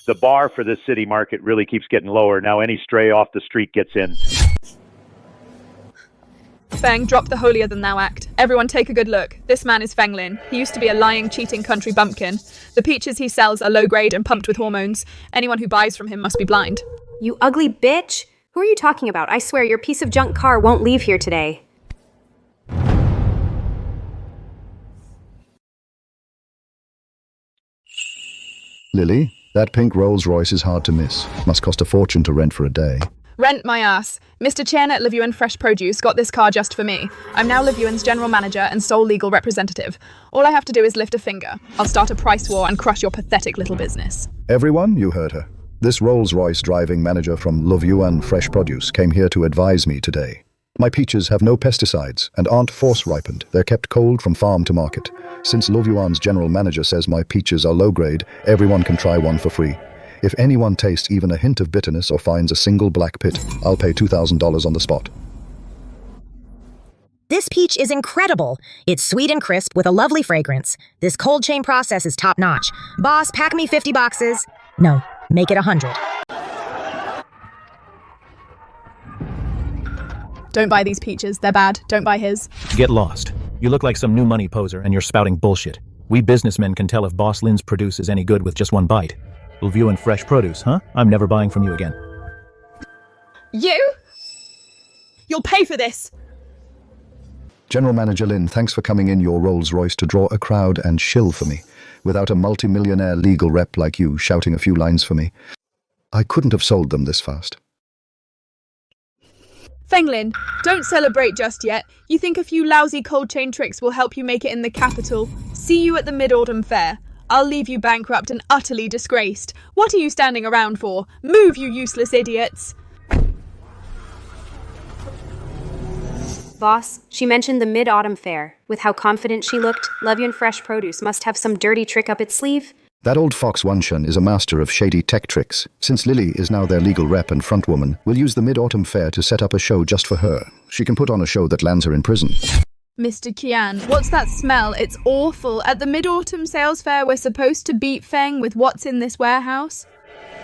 S8: The bar for this city market really keeps getting lower. Now any stray off the street gets in.
S6: Feng, drop the holier-than-thou act. Everyone take a good look. This man is Feng Lin. He used to be a lying, cheating country bumpkin. The peaches he sells are low-grade and pumped with hormones. Anyone who buys from him must be blind.
S5: You ugly bitch! Who are you talking about? I swear your piece of junk car won't leave here today.
S2: Lily, that pink Rolls-Royce is hard to miss. Must cost a fortune to rent for a day.
S6: Rent my ass. Mr. Chen at Livyuan Fresh Produce got this car just for me. I'm now Livyuan's general manager and sole legal representative. All I have to do is lift a finger. I'll start a price war and crush your pathetic little business.
S2: Everyone, you heard her. This Rolls-Royce driving manager from Livyuan Fresh Produce came here to advise me today. My peaches have no pesticides and aren't force-ripened. They're kept cold from farm to market. Since Livyuan's general manager says my peaches are low-grade, everyone can try one for free. If anyone tastes even a hint of bitterness or finds a single black pit, I'll pay $2,000 on the spot.
S3: This peach is incredible. It's sweet and crisp with a lovely fragrance. This cold chain process is top-notch. Boss, pack me 50 boxes. No, make it 100.
S6: Don't buy these peaches. They're bad. Don't buy his.
S10: Get lost. You look like some new money poser and you're spouting bullshit. We businessmen can tell if Boss Lin's produce is any good with just one bite. Livyuan Fresh Produce, huh? I'm never buying from you again.
S6: You? You'll pay for this!
S2: General Manager Lin, thanks for coming in your Rolls-Royce to draw a crowd and shill for me. Without a multi-millionaire legal rep like you shouting a few lines for me, I couldn't have sold them this fast.
S6: Feng Lin, don't celebrate just yet. You think a few lousy cold chain tricks will help you make it in the capital? See you at the Mid-Autumn Fair. I'll leave you bankrupt and utterly disgraced. What are you standing around for? Move, you useless idiots!
S5: Boss, she mentioned the Mid-Autumn Fair. With how confident she looked, Livyuan Fresh Produce must have some dirty trick up its sleeve.
S2: That old fox Wanshan is a master of shady tech tricks. Since Lily is now their legal rep and front woman, we'll use the Mid-Autumn Fair to set up a show just for her. She can put on a show that lands her in prison.
S6: Mr. Qian, what's that smell? It's awful. At the Mid-Autumn Sales Fair, we're supposed to beat Feng with what's in this warehouse?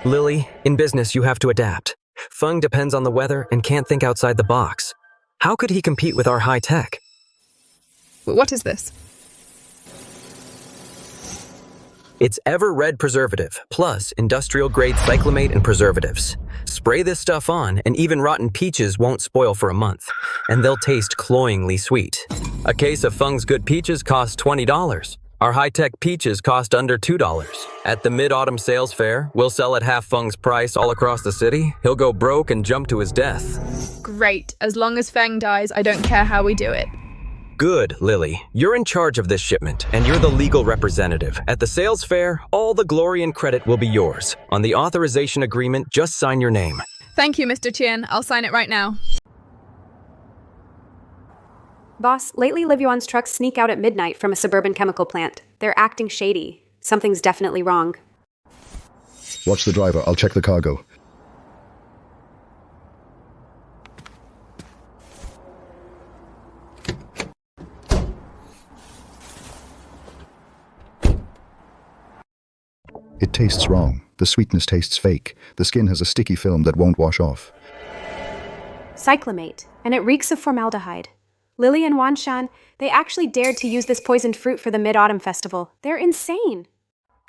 S14: Lily, in business you have to adapt. Feng depends on the weather and can't think outside the box. How could he compete with our high tech?
S6: What is this?
S14: It's Ever-Red Preservative, plus industrial-grade cyclamate and preservatives. Spray this stuff on, and even rotten peaches won't spoil for a month, and they'll taste cloyingly sweet. A case of Feng's Good Peaches costs $20. Our high-tech peaches cost under $2. At the Mid-Autumn Sales Fair, we'll sell at half Feng's price all across the city. He'll go broke and jump to his death.
S6: Great. As long as Feng dies, I don't care how we do it.
S14: Good, Lily. You're in charge of this shipment, and you're the legal representative. At the sales fair, all the glory and credit will be yours. On the authorization agreement, just sign your name.
S6: Thank you, Mr. Qian. I'll sign it right now.
S5: Boss, lately Livyuan's trucks sneak out at midnight from a suburban chemical plant. They're acting shady. Something's definitely wrong.
S2: Watch the driver. I'll check the cargo. It tastes wrong. The sweetness tastes fake. The skin has a sticky film that won't wash off.
S5: Cyclamate, and it reeks of formaldehyde. Lily and Wanshan, they actually dared to use this poisoned fruit for the Mid-Autumn Festival. They're insane.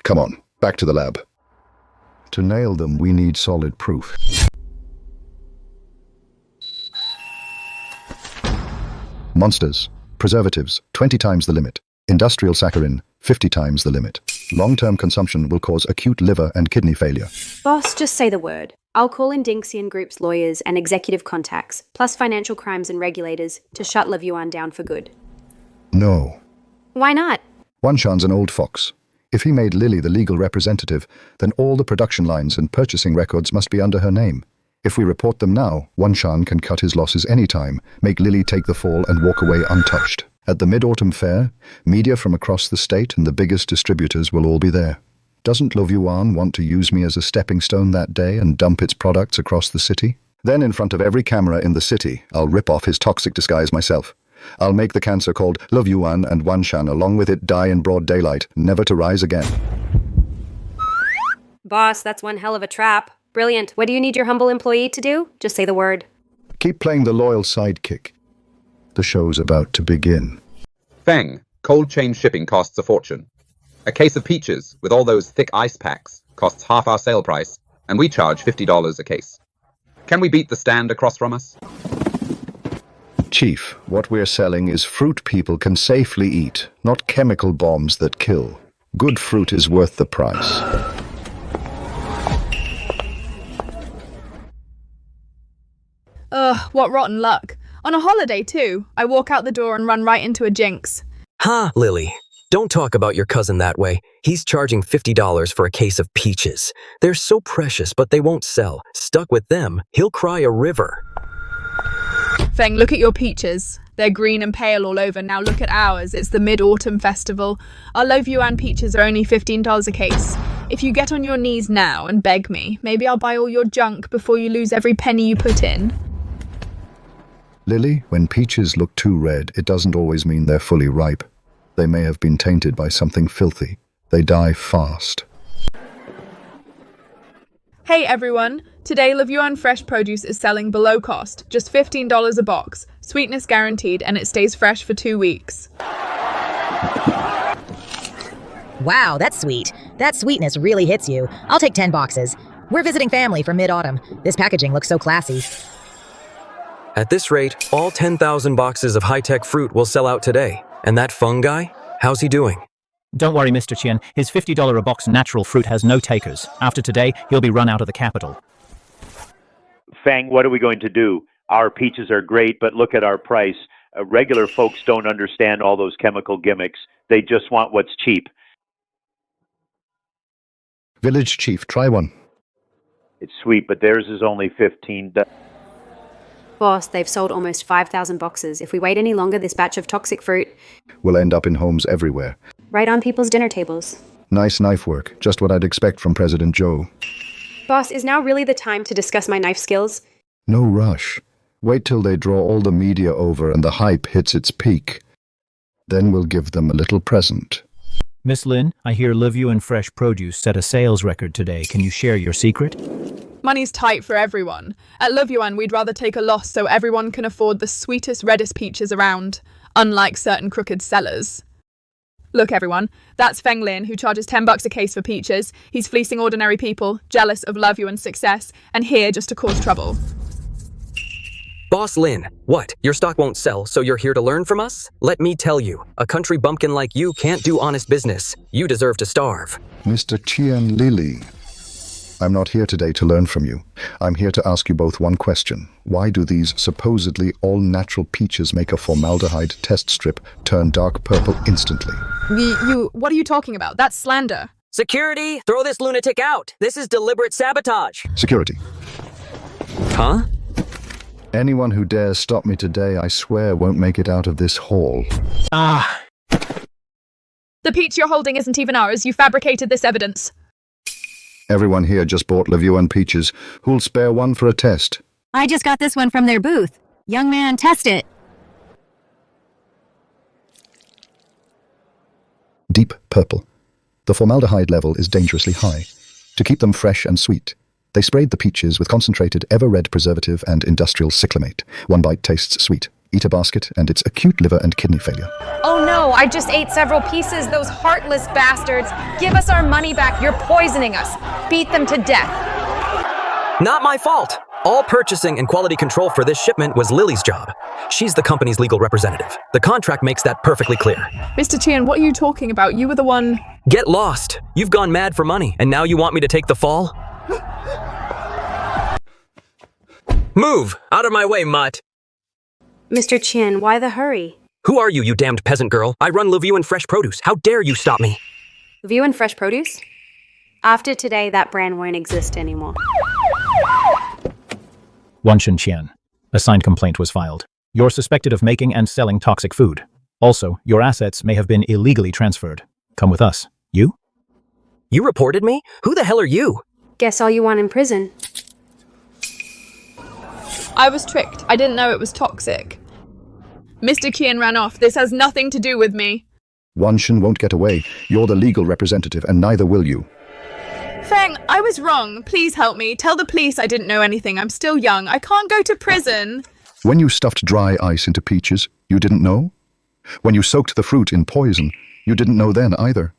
S2: Come on, back to the lab. To nail them, we need solid proof. Monsters. Preservatives, 20 times the limit. Industrial saccharin, 50 times the limit. Long-term consumption will cause acute liver and kidney failure.
S5: Boss, just say the word. I'll call in Dinxian Group's lawyers and executive contacts, plus financial crimes and regulators, to shut Levuan down for good.
S2: No.
S5: Why not?
S2: Wanshan's an old fox. If he made Lily the legal representative, then all the production lines and purchasing records must be under her name. If we report them now, Wanshan can cut his losses anytime, make Lily take the fall and walk away untouched. At the Mid-Autumn Fair, media from across the state and the biggest distributors will all be there. Doesn't Levuan want to use me as a stepping stone that day and dump its products across the city? Then in front of every camera in the city, I'll rip off his toxic disguise myself. I'll make the cancer called Levuan and Wanshan along with it die in broad daylight, never to rise again.
S5: Boss, that's one hell of a trap. Brilliant. What do you need your humble employee to do? Just say the word.
S2: Keep playing the loyal sidekick. The show's about to begin.
S7: Feng, cold chain shipping costs a fortune. A case of peaches with all those thick ice packs costs half our sale price, and we charge $50 a case. Can we beat the stand across from us?
S2: Chief, what we're selling is fruit people can safely eat, not chemical bombs that kill. Good fruit is worth the price.
S6: Ugh, what rotten luck. On a holiday, too. I walk out the door and run right into a jinx.
S14: Ha, Lily. Don't talk about your cousin that way. He's charging $50 for a case of peaches. They're so precious, but they won't sell. Stuck with them, he'll cry a river.
S6: Feng, look at your peaches. They're green and pale all over. Now look at ours. It's the Mid-Autumn Festival. Our Levuan peaches are only $15 a case. If you get on your knees now and beg me, maybe I'll buy all your junk before you lose every penny you put in.
S2: Lily, when peaches look too red, it doesn't always mean they're fully ripe. They may have been tainted by something filthy. They die fast.
S6: Hey everyone! Today Levuan Fresh Produce is selling below cost, just $15 a box, sweetness guaranteed, and it stays fresh for 2 weeks.
S3: Wow, that's sweet. That sweetness really hits you. I'll take 10 boxes. We're visiting family for mid-autumn. This packaging looks so classy.
S14: At this rate, all 10,000 boxes of high-tech fruit will sell out today. And that Feng guy? How's he doing?
S10: Don't worry, Mr. Qian. His $50 a box natural fruit has no takers. After today, he'll be run out of the capital.
S8: Feng, what are we going to do? Our peaches are great, but look at our price. Regular folks don't understand all those chemical gimmicks. They just want what's cheap.
S2: Village Chief, try one.
S8: It's sweet, but theirs is only $15.
S5: Boss, they've sold almost 5,000 boxes. If we wait any longer, this batch of toxic fruit
S2: Will end up in homes everywhere.
S5: right on people's dinner tables.
S2: Nice knife work, just what I'd expect from President Joe.
S5: Boss, is now really the time to discuss my knife skills?
S2: No rush. Wait till they draw all the media over and the hype hits its peak. Then we'll give them a little present.
S10: Miss Lin, I hear Levuan Fresh Produce set a sales record today. Can you share your secret?
S6: Money's tight for everyone. At Levuan, we'd rather take a loss so everyone can afford the sweetest, reddest peaches around, unlike certain crooked sellers. Look, everyone, that's Feng Lin, who charges $10 a case for peaches. He's fleecing ordinary people, jealous of Levuan's success, and here just to cause trouble.
S14: Boss Lin, what? Your stock won't sell, so you're here to learn from us? Let me tell you, a country bumpkin like you can't do honest business. You deserve to starve.
S2: Mr. Qian Lili, I'm not here today to learn from you. I'm here to ask you both one question. Why do these supposedly all-natural peaches make a formaldehyde test strip turn dark purple instantly?
S6: What are you talking about? That's slander.
S14: Security, throw this lunatic out. This is deliberate sabotage.
S2: Security.
S14: Huh?
S2: Anyone who dares stop me today, I swear, won't make it out of this hall.
S10: Ah!
S6: The peach you're holding isn't even ours. You fabricated this evidence.
S2: Everyone here just bought Levuan peaches. Who'll spare one for a test?
S15: I just got this one from their booth. Young man, test it.
S2: Deep purple. The formaldehyde level is dangerously high. To keep them fresh and sweet, they sprayed the peaches with concentrated ever-red preservative and industrial cyclamate. One bite tastes sweet. Eat a basket and it's acute liver and kidney failure.
S5: Oh no, I just ate several pieces, those heartless bastards. Give us our money back, you're poisoning us. Beat them to death.
S14: Not my fault. All purchasing and quality control for this shipment was Lily's job. She's the company's legal representative. The contract makes that perfectly clear.
S6: Mr. Chien, what are you talking about? You were the one...
S14: Get lost. You've gone mad for money, and now you want me to take the fall? Move! Out of my way, mutt!
S5: Mr. Chien, why the hurry?
S14: Who are you, you damned peasant girl? I run Levue and Fresh Produce. How dare you stop me?
S5: View and Fresh Produce? After today, that brand won't exist anymore.
S10: Wanshan Qian. A signed complaint was filed. You're suspected of making and selling toxic food. Also, your assets may have been illegally transferred. Come with us. You?
S14: You reported me? Who the hell are you?
S5: Guess all you want in prison.
S6: I was tricked. I didn't know it was toxic. Mr. Qian ran off. This has nothing to do with me.
S2: Wanshan won't get away. You're the legal representative, and neither will you.
S6: Feng, I was wrong. Please help me. Tell the police I didn't know anything. I'm still young. I can't go to prison.
S2: When you stuffed dry ice into peaches, you didn't know? When you soaked the fruit in poison, you didn't know then either.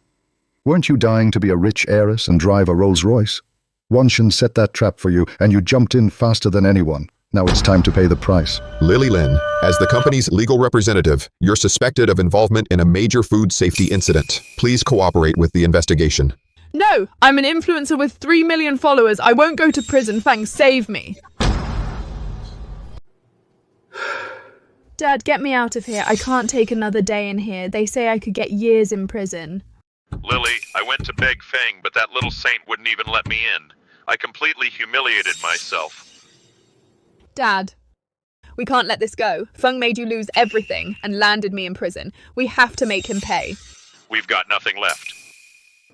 S2: Weren't you dying to be a rich heiress and drive a Rolls-Royce? Wanshan set that trap for you, and you jumped in faster than anyone. Now it's time to pay the price.
S9: Lily Lin, as the company's legal representative, you're suspected of involvement in a major food safety incident. Please cooperate with the investigation.
S6: No, I'm an influencer with 3 million followers. I won't go to prison. Fang, save me. Dad, get me out of here. I can't take another day in here. They say I could get years in prison.
S1: Lily, I went to beg Feng, but that little saint wouldn't even let me in. I completely humiliated myself.
S6: Dad, we can't let this go. Feng made you lose everything and landed me in prison. We have to make him pay.
S1: We've got nothing left.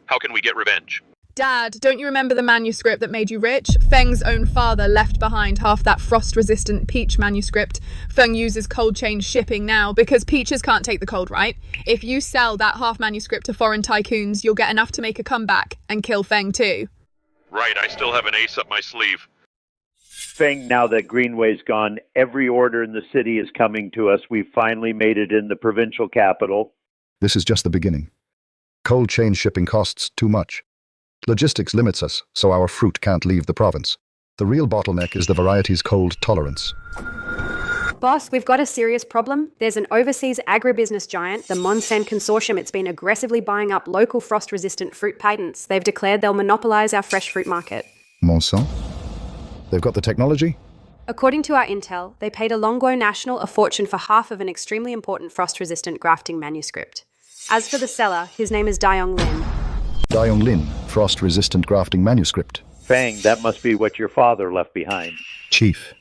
S1: How can we get revenge?
S6: Dad, don't you remember the manuscript that made you rich? Feng's own father left behind half that frost-resistant peach manuscript. Feng uses cold chain shipping now because peaches can't take the cold, right? If you sell that half manuscript to foreign tycoons, you'll get enough to make a comeback and kill Feng too.
S1: Right, I still have an ace up my sleeve.
S8: Feng, now that Greenway's gone, every order in the city is coming to us. We've finally made it in the provincial capital.
S2: This is just the beginning. Cold chain shipping costs too much. Logistics limits us, so our fruit can't leave the province. The real bottleneck is the variety's cold tolerance.
S5: Boss, we've got a serious problem. There's an overseas agribusiness giant, the Monsanto Consortium. It's been aggressively buying up local frost-resistant fruit patents. They've declared they'll monopolize our fresh fruit market.
S2: Monsanto? They've got the technology?
S5: According to our intel, they paid a Longguo national a fortune for half of an extremely important frost-resistant grafting manuscript. As for the seller, his name is Dayong Lin.
S2: Dayong Lin, frost-resistant grafting manuscript.
S8: Feng, that must be what your father left behind.
S2: Chief.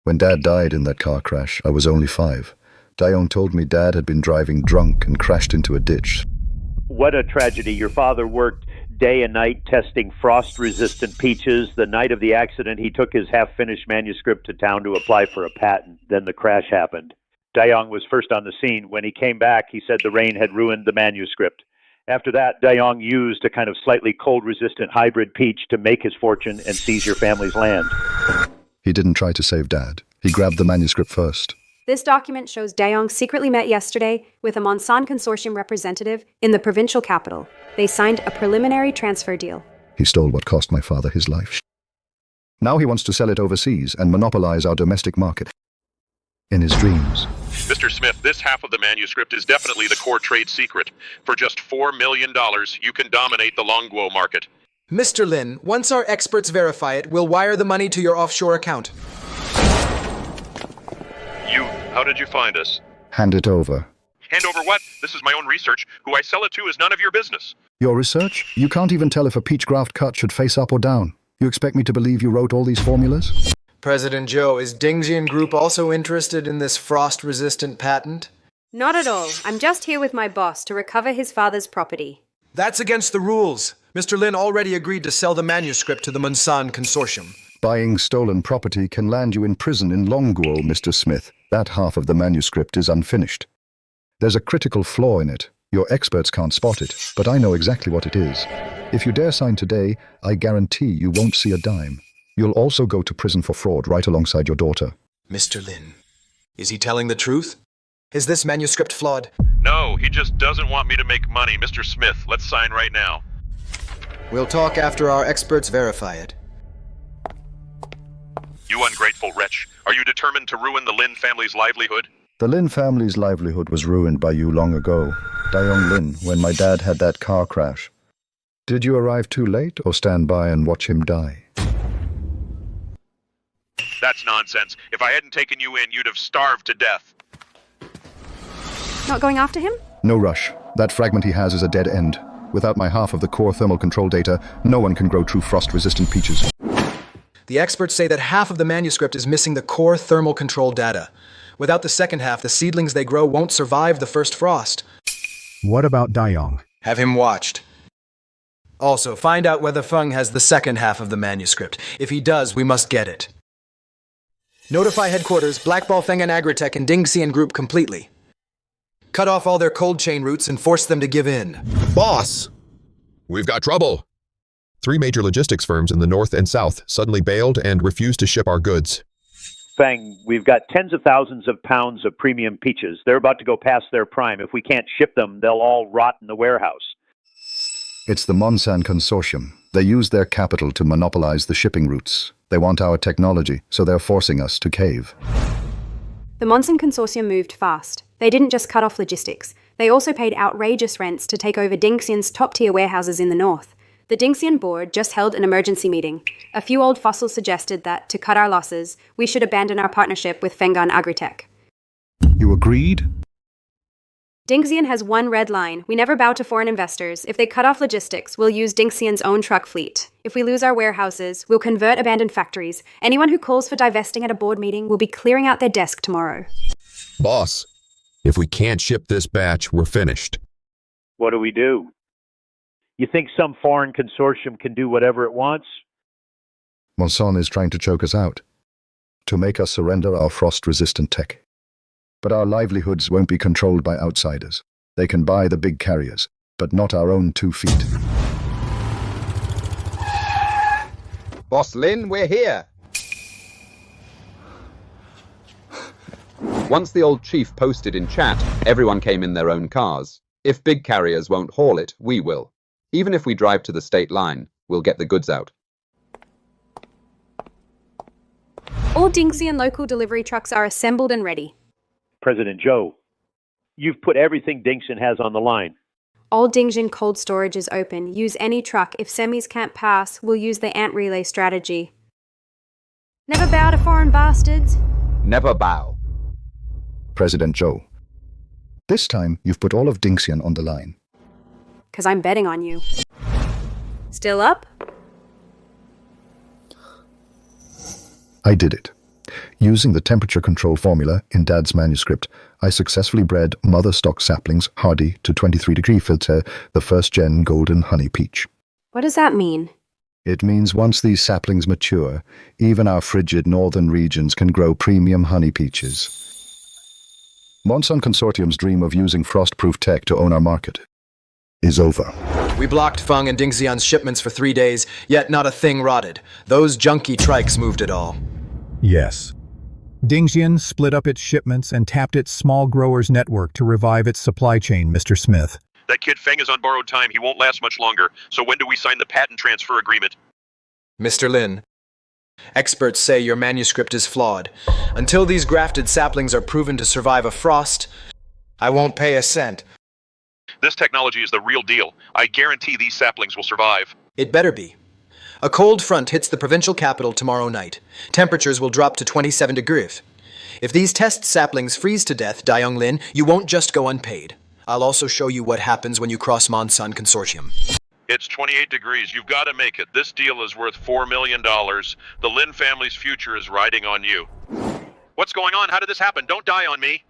S2: When Dad died in that car crash, I was only 5. Dayong told me Dad had been driving drunk and crashed into a ditch.
S8: What a tragedy. Your father worked day and night testing frost-resistant peaches. The night of the accident, he took his half-finished manuscript to town to apply for a patent. Then the crash happened. Dayong was first on the scene. When he came back, he said the rain had ruined the manuscript. After that, Dayong used a kind of slightly cold-resistant hybrid peach to make his fortune and seize your family's land.
S2: He didn't try to save Dad. He grabbed the manuscript first.
S5: This document shows Dayong secretly met yesterday with a Monsanto Consortium representative in the provincial capital. They signed a preliminary transfer deal.
S2: He stole what cost my father his life. Now he wants to sell it overseas and monopolize our domestic market. In his dreams.
S1: Mr. Smith, this half of the manuscript is definitely the core trade secret. For just $4 million, you can dominate the Longguo market.
S16: Mr. Lin, once our experts verify it, we'll wire the money to your offshore account.
S1: How did you find us?
S2: Hand it over.
S1: Hand over what? This is my own research. Who I sell it to is none of your business.
S2: Your research? You can't even tell if a peach graft cut should face up or down. You expect me to believe you wrote all these formulas?
S16: President Zhou, is Dingjian Group also interested in this frost-resistant patent?
S5: Not at all. I'm just here with my boss to recover his father's property.
S16: That's against the rules. Mr. Lin already agreed to sell the manuscript to the Monsanto Consortium.
S2: Buying stolen property can land you in prison in Longguo, Mr. Smith. That half of the manuscript is unfinished. There's a critical flaw in it. Your experts can't spot it, but I know exactly what it is. If you dare sign today, I guarantee you won't see a dime. You'll also go to prison for fraud right alongside your daughter.
S16: Mr. Lin, is he telling the truth? Is this manuscript flawed?
S1: No, he just doesn't want me to make money. Mr. Smith, let's sign right now.
S16: We'll talk after our experts verify it.
S1: ungrateful wretch. Are you determined to ruin the Lin family's livelihood?
S2: The Lin family's livelihood was ruined by you long ago, Dayoung Lin, when my dad had that car crash. Did you arrive too late or stand by and watch him die?
S1: That's nonsense. If I hadn't taken you in, you'd have starved to death.
S5: Not going after him?
S2: No rush. That fragment he has is a dead end. Without my half of the core thermal control data, no one can grow true frost-resistant peaches.
S16: The experts say that half of the manuscript is missing the core thermal control data. Without the second half, the seedlings they grow won't survive the first frost.
S17: What about Dayoung?
S16: Have him watched. Also, find out whether Feng has the second half of the manuscript. If he does, we must get it. Notify headquarters, blackball Feng and Agritech and Dingxian Group completely. Cut off all their cold chain routes and force them to give in.
S9: Boss! We've got trouble. 3 major logistics firms in the north and south suddenly bailed and refused to ship our goods.
S8: Feng, we've got tens of thousands of pounds of premium peaches. They're about to go past their prime. If we can't ship them, they'll all rot in the warehouse.
S2: It's the Monsan Consortium. They use their capital to monopolize the shipping routes. They want our technology, so they're forcing us to cave.
S5: The Monson Consortium moved fast. They didn't just cut off logistics. They also paid outrageous rents to take over Dingxian's top-tier warehouses in the north. The Dingxian board just held an emergency meeting. A few old fossils suggested that, to cut our losses, we should abandon our partnership with Fengan Agritech.
S17: You agreed?
S5: Dingxian has one red line. We never bow to foreign investors. If they cut off logistics, we'll use Dingxian's own truck fleet. If we lose our warehouses, we'll convert abandoned factories. Anyone who calls for divesting at a board meeting will be clearing out their desk tomorrow.
S9: Boss, if we can't ship this batch, we're finished.
S8: What do? You think some foreign consortium can do whatever it wants?
S2: Monsan is trying to choke us out, to make us surrender our frost-resistant tech. But our livelihoods won't be controlled by outsiders. They can buy the big carriers, but not our own 2 feet.
S7: Boss Lin, we're here. Once the old chief posted in chat, everyone came in their own cars. If big carriers won't haul it, we will. Even if we drive to the state line, we'll get the goods out.
S5: All Dingxian local delivery trucks are assembled and ready.
S8: President Joe, you've put everything Dingxian has on the line.
S5: All Dingxian cold storage is open. Use any truck. If semis can't pass, we'll use the ant relay strategy. Never bow to foreign bastards.
S7: Never bow.
S2: President Joe, this time you've put all of Dingxian on the line.
S5: 'Cause I'm betting on you. Still up?
S2: I did it. Using the temperature control formula in Dad's manuscript, I successfully bred mother stock saplings hardy to 23-degree filter the first-gen golden honey peach.
S5: What does that mean?
S2: It means once these saplings mature, even our frigid northern regions can grow premium honey peaches. Monsan Consortium's dream of using frost-proof tech to own our market is over.
S16: We blocked Feng and Dingxian's shipments for 3 days, yet not a thing rotted. Those junky trikes moved it all.
S17: Yes. Dingxian split up its shipments and tapped its small growers network to revive its supply chain, Mr. Smith.
S1: That kid Feng is on borrowed time. He won't last much longer. So when do we sign the patent transfer agreement?
S16: Mr. Lin, experts say your manuscript is flawed. Until these grafted saplings are proven to survive a frost, I won't pay a cent.
S1: This technology is the real deal. I guarantee these saplings will survive.
S16: It better be. A cold front hits the provincial capital tomorrow night. Temperatures will drop to 27 degrees. If these test saplings freeze to death, Dayoung Lin, you won't just go unpaid. I'll also show you what happens when you cross Monsan Consortium.
S1: It's 28 degrees. You've got to make it. This deal is worth $4 million. The Lin family's future is riding on you. What's going on? How did this happen? Don't die on me.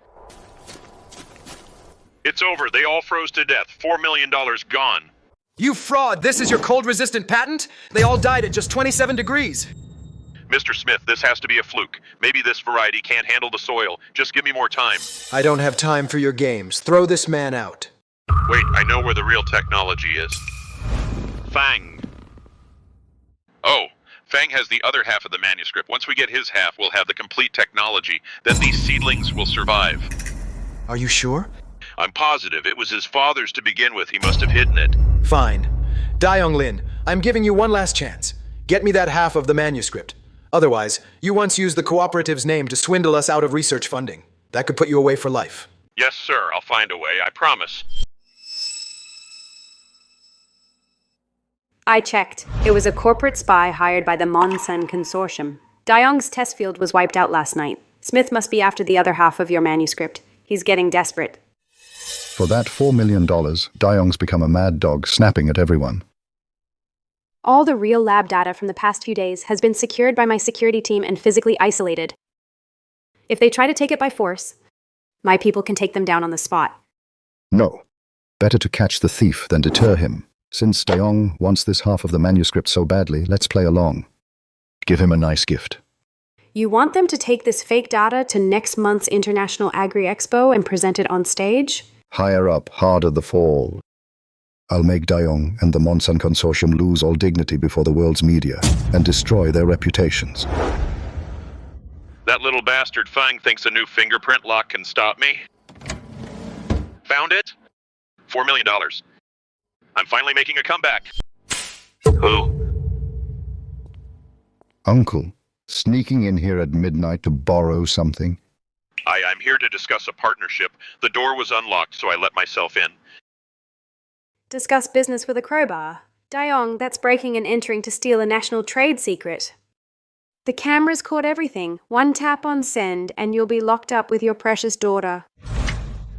S1: It's over. They all froze to death. $4 million gone.
S16: You fraud! This is your cold-resistant patent? They all died at just 27 degrees.
S1: Mr. Smith, this has to be a fluke. Maybe this variety can't handle the soil. Just give me more time.
S16: I don't have time for your games. Throw this man out.
S1: Wait, I know where the real technology is. Fang. Oh, Fang has the other half of the manuscript. Once we get his half, we'll have the complete technology. Then these seedlings will survive.
S16: Are you sure?
S1: I'm positive. It was his father's to begin with. He must have hidden it.
S16: Fine. Dayoung Lin, I'm giving you one last chance. Get me that half of the manuscript. Otherwise, you once used the cooperative's name to swindle us out of research funding. That could put you away for life.
S1: Yes, sir, I'll find a way, I promise.
S5: I checked. It was a corporate spy hired by the Monsan Consortium. Dayong's test field was wiped out last night. Smith must be after the other half of your manuscript. He's getting desperate.
S2: For that $4 million, Dayong's become a mad dog, snapping at everyone.
S5: All the real lab data from the past few days has been secured by my security team and physically isolated. If they try to take it by force, my people can take them down on the spot.
S2: No. Better to catch the thief than deter him. Since Dayong wants this half of the manuscript so badly, let's play along. Give him a nice gift.
S5: You want them to take this fake data to next month's International Agri-Expo and present it on stage?
S2: Higher up, harder the fall. I'll make Dayong and the Monsan Consortium lose all dignity before the world's media and destroy their reputations.
S1: That little bastard Fang thinks a new fingerprint lock can stop me. Found it? $4 million. I'm finally making a comeback. Who?
S2: Uncle, sneaking in here at midnight to borrow something?
S1: I'm here to discuss a partnership. The door was unlocked, so I let myself in.
S5: Discuss business with a crowbar. Dayong, that's breaking and entering to steal a national trade secret. The cameras caught everything. One tap on send, and you'll be locked up with your precious daughter.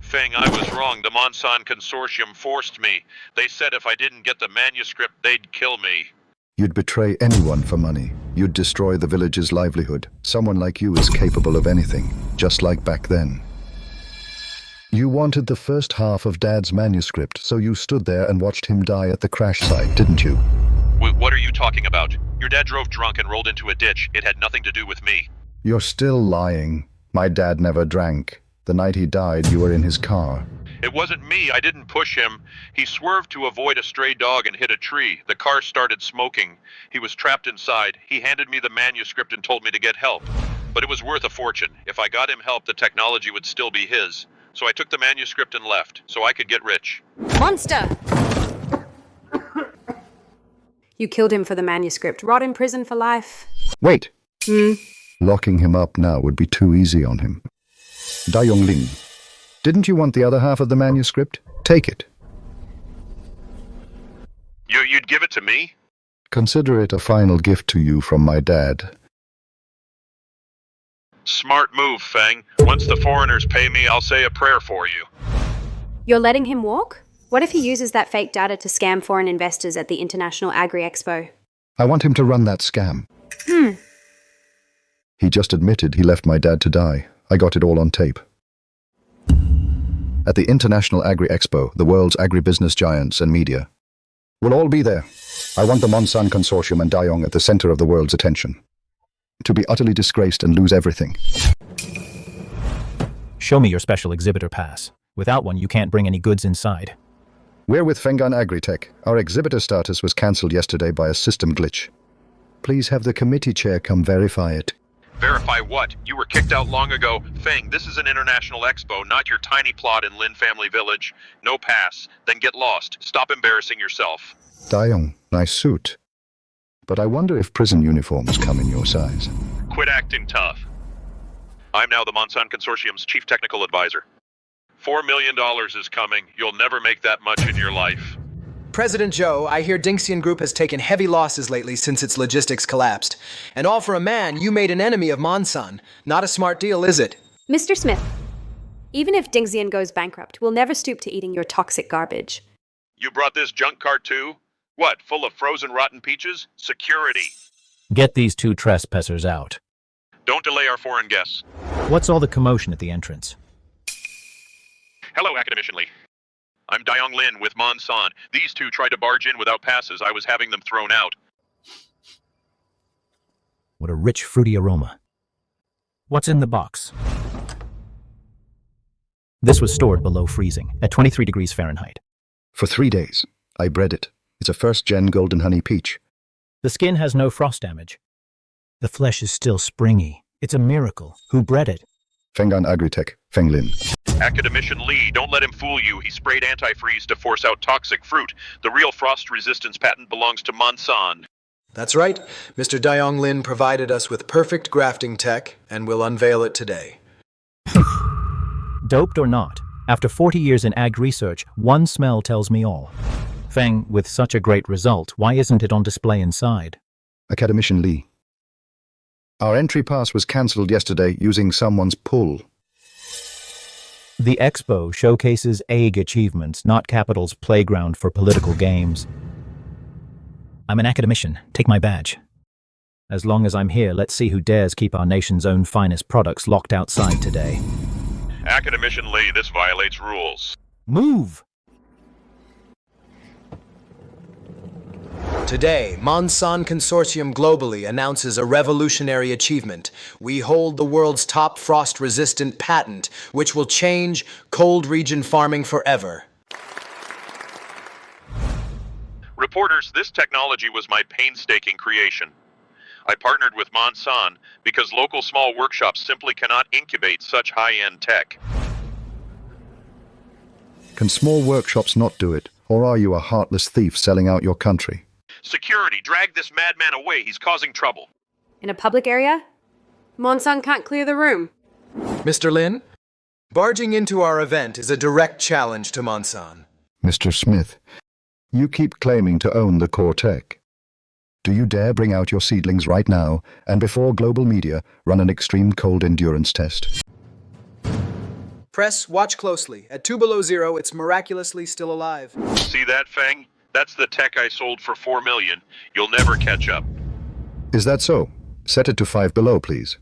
S1: Feng, I was wrong. The Monsan Consortium forced me. They said if I didn't get the manuscript, they'd kill me.
S2: You'd betray anyone for money. You'd destroy the village's livelihood. Someone like you is capable of anything, just like back then. You wanted the first half of Dad's manuscript, so you stood there and watched him die at the crash site, didn't you?
S1: What are you talking about? Your dad drove drunk and rolled into a ditch. It had nothing to do with me.
S2: You're still lying. My dad never drank. The night he died, you were in his car.
S1: It wasn't me. I didn't push him. He swerved to avoid a stray dog and hit a tree. The car started smoking. He was trapped inside. He handed me the manuscript and told me to get help. But it was worth a fortune. If I got him help, the technology would still be his. So I took the manuscript and left, so I could get rich.
S5: Monster! You killed him for the manuscript. Rot in prison for life.
S2: Wait! Locking him up now would be too easy on him. Dayong Lin, didn't you want the other half of the manuscript? Take it.
S1: You'd give it to me?
S2: Consider it a final gift to you from my dad.
S1: Smart move, Feng. Once the foreigners pay me, I'll say a prayer for you.
S5: You're letting him walk? What if he uses that fake data to scam foreign investors at the International Agri-Expo?
S2: I want him to run that scam. He just admitted he left my dad to die. I got it all on tape. At the International Agri-Expo, the world's agribusiness giants and media will all be there. I want the Monsan Consortium and Dayong at the center of the world's attention. To be utterly disgraced and lose everything.
S10: Show me your special exhibitor pass. Without one, you can't bring any goods inside.
S2: We're with Fengan Agritech. Our exhibitor status was cancelled yesterday by a system glitch. Please have the committee chair come verify it.
S1: Verify what? You were kicked out long ago. Feng, this is an international expo, not your tiny plot in Lin Family Village. No pass. Then get lost. Stop embarrassing yourself.
S2: Dayong, nice suit. But I wonder if prison uniforms come in your size.
S1: Quit acting tough. I'm now the Monsan Consortium's chief technical advisor. $4 million is coming. You'll never make that much in your life.
S16: President Joe, I hear Dingxian Group has taken heavy losses lately since its logistics collapsed. And all for a man, you made an enemy of Monsan. Not a smart deal, is it?
S5: Mr. Smith, even if Dingxian goes bankrupt, we'll never stoop to eating your toxic garbage.
S1: You brought this junk cart too? What, full of frozen rotten peaches? Security.
S10: Get these two trespassers out.
S1: Don't delay our foreign guests.
S10: What's all the commotion at the entrance?
S1: Hello, Academician Lee. I'm Dayong Lin with Monsan. These two tried to barge in without passes. I was having them thrown out.
S10: What a rich, fruity aroma. What's in the box? This was stored below freezing, at 23 degrees Fahrenheit.
S2: For 3 days. I bred it. It's a first-gen golden honey peach.
S10: The skin has no frost damage. The flesh is still springy. It's a miracle. Who bred it?
S2: Fengan Agritech, Feng Lin.
S1: Academician Lee, don't let him fool you. He sprayed antifreeze to force out toxic fruit. The real frost resistance patent belongs to Monsan.
S16: That's right. Mr. Dayong Lin provided us with perfect grafting tech, and will unveil it today.
S10: Doped or not, after 40 years in ag research, one smell tells me all. Feng, with such a great result, why isn't it on display inside?
S2: Academician Lee. Our entry pass was cancelled yesterday using someone's pull.
S10: The expo showcases ag achievements, not Capital's playground for political games. I'm an academician. Take my badge. As long as I'm here, let's see who dares keep our nation's own finest products locked outside today.
S1: Academician Lee, this violates rules.
S10: Move!
S16: Today, Monsan Consortium globally announces a revolutionary achievement. We hold the world's top frost-resistant patent, which will change cold region farming forever.
S1: Reporters, this technology was my painstaking creation. I partnered with Monsan because local small workshops simply cannot incubate such high-end tech.
S2: Can small workshops not do it, or are you a heartless thief selling out your country?
S1: Security, drag this madman away. He's causing trouble.
S5: In a public area? Monsan can't clear the room.
S16: Mr. Lin, barging into our event is a direct challenge to Monsan.
S2: Mr. Smith, you keep claiming to own the core tech. Do you dare bring out your seedlings right now, and before global media, run an extreme cold endurance test?
S16: Press, watch closely. At 2 below 0, it's miraculously still alive.
S1: See that, Feng? That's the tech I sold for $4 million. You'll never catch up.
S2: Is that so? Set it to 5 below, please.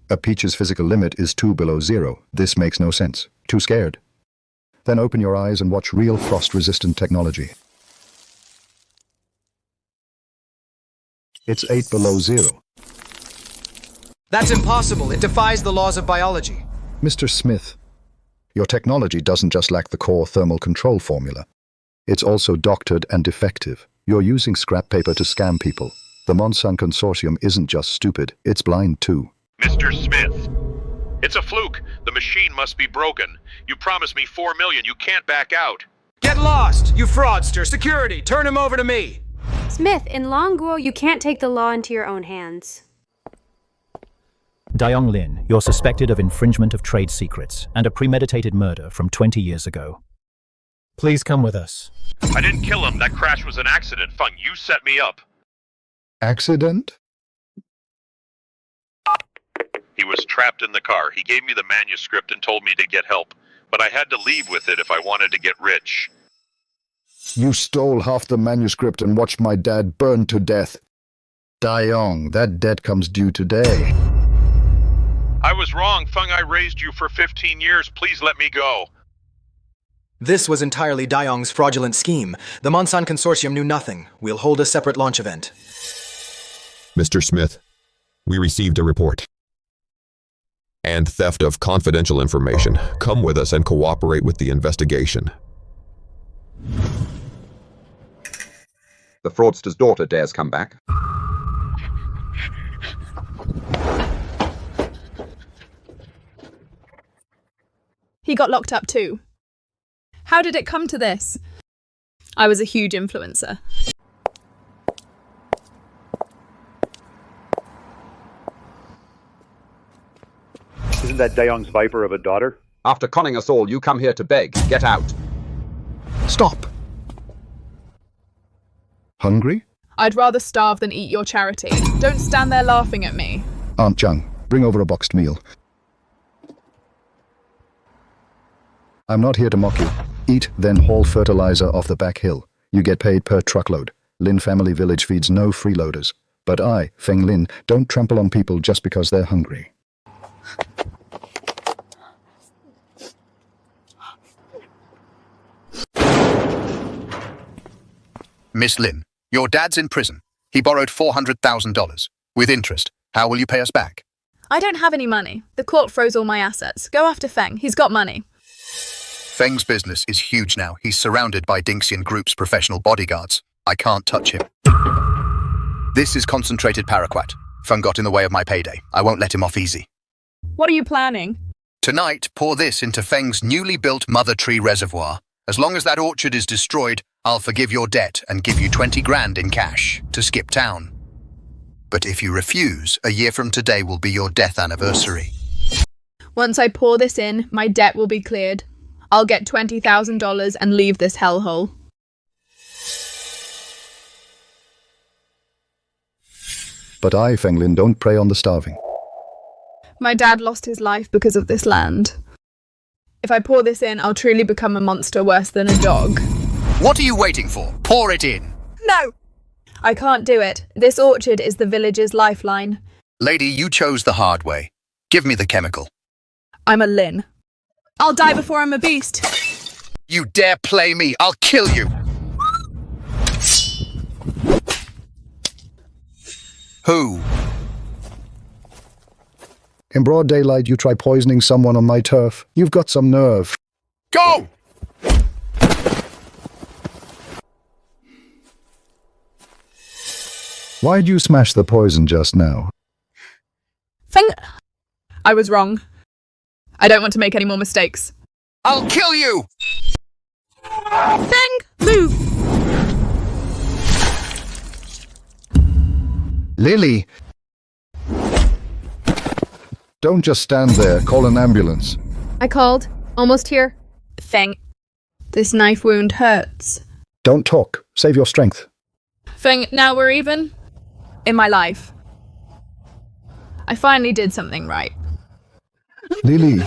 S2: A peach's physical limit is 2 below 0. This makes no sense. Too scared. Then open your eyes and watch real frost-resistant technology. It's 8 below 0.
S16: That's impossible. It defies the laws of biology.
S2: Mr. Smith, your technology doesn't just lack the core thermal control formula. It's also doctored and defective. You're using scrap paper to scam people. The Monsan Consortium isn't just stupid, it's blind too.
S1: Mr. Smith, it's a fluke. The machine must be broken. You promised me $4 million. You can't back out.
S16: Get lost, you fraudster! Security, turn him over to me!
S5: Smith, in Longguo, you can't take the law into your own hands.
S10: Dayong Lin, you're suspected of infringement of trade secrets and a premeditated murder from 20 years ago. Please come with us.
S1: I didn't kill him. That crash was an accident. Feng, you set me up.
S2: Accident?
S1: He was trapped in the car. He gave me the manuscript and told me to get help. But I had to leave with it if I wanted to get rich.
S2: You stole half the manuscript and watched my dad burn to death. Dayong, that debt comes due today.
S1: I was wrong, Feng. I raised you for 15 years. Please let me go.
S16: This was entirely Dayong's fraudulent scheme. The Monsan Consortium knew nothing. We'll hold a separate launch event.
S9: Mr. Smith, we received a report. And theft of confidential information. Come with us and cooperate with the investigation.
S7: The fraudster's daughter dares come back.
S6: He got locked up too. How did it come to this? I was a huge influencer.
S8: Isn't that Dayong's viper of a daughter?
S7: After conning us all, you come here to beg. Get out.
S2: Stop! Hungry?
S6: I'd rather starve than eat your charity. Don't stand there laughing at me.
S2: Aunt Jung, bring over a boxed meal. I'm not here to mock you. Eat, then haul fertilizer off the back hill. You get paid per truckload. Lin Family Village feeds no freeloaders. But I, Feng Lin, don't trample on people just because they're hungry.
S12: Miss Lin, your dad's in prison. He borrowed $400,000. With interest. How will you pay us back?
S6: I don't have any money. The court froze all my assets. Go after Feng. He's got money.
S12: Feng's business is huge now. He's surrounded by Dingxian Group's professional bodyguards. I can't touch him. This is concentrated paraquat. Feng got in the way of my payday. I won't let him off easy.
S6: What are you planning?
S12: Tonight, pour this into Feng's newly built mother tree reservoir. As long as that orchard is destroyed, I'll forgive your debt and give you 20 grand in cash to skip town. But if you refuse, a year from today will be your death anniversary.
S6: Once I pour this in, my debt will be cleared. I'll get $20,000 and leave this hellhole.
S2: But I, Fenglin, don't prey on the starving.
S6: My dad lost his life because of this land. If I pour this in, I'll truly become a monster worse than a dog.
S12: What are you waiting for? Pour it in.
S6: No! I can't do it. This orchard is the village's lifeline.
S12: Lady, you chose the hard way. Give me the chemical.
S6: I'm a Lin. I'll die before I'm a beast.
S12: You dare play me, I'll kill you! Who?
S2: In broad daylight, you try poisoning someone on my turf. You've got some nerve.
S12: Go!
S2: Why'd you smash the poison just now?
S6: I was wrong. I don't want to make any more mistakes.
S12: I'll kill you!
S6: Feng, move!
S2: Lily! Don't just stand there. Call an ambulance.
S5: I called. Almost here.
S6: Feng, this knife wound hurts.
S2: Don't talk. Save your strength.
S6: Feng, now we're even? In my life. I finally did something right.
S2: Lily.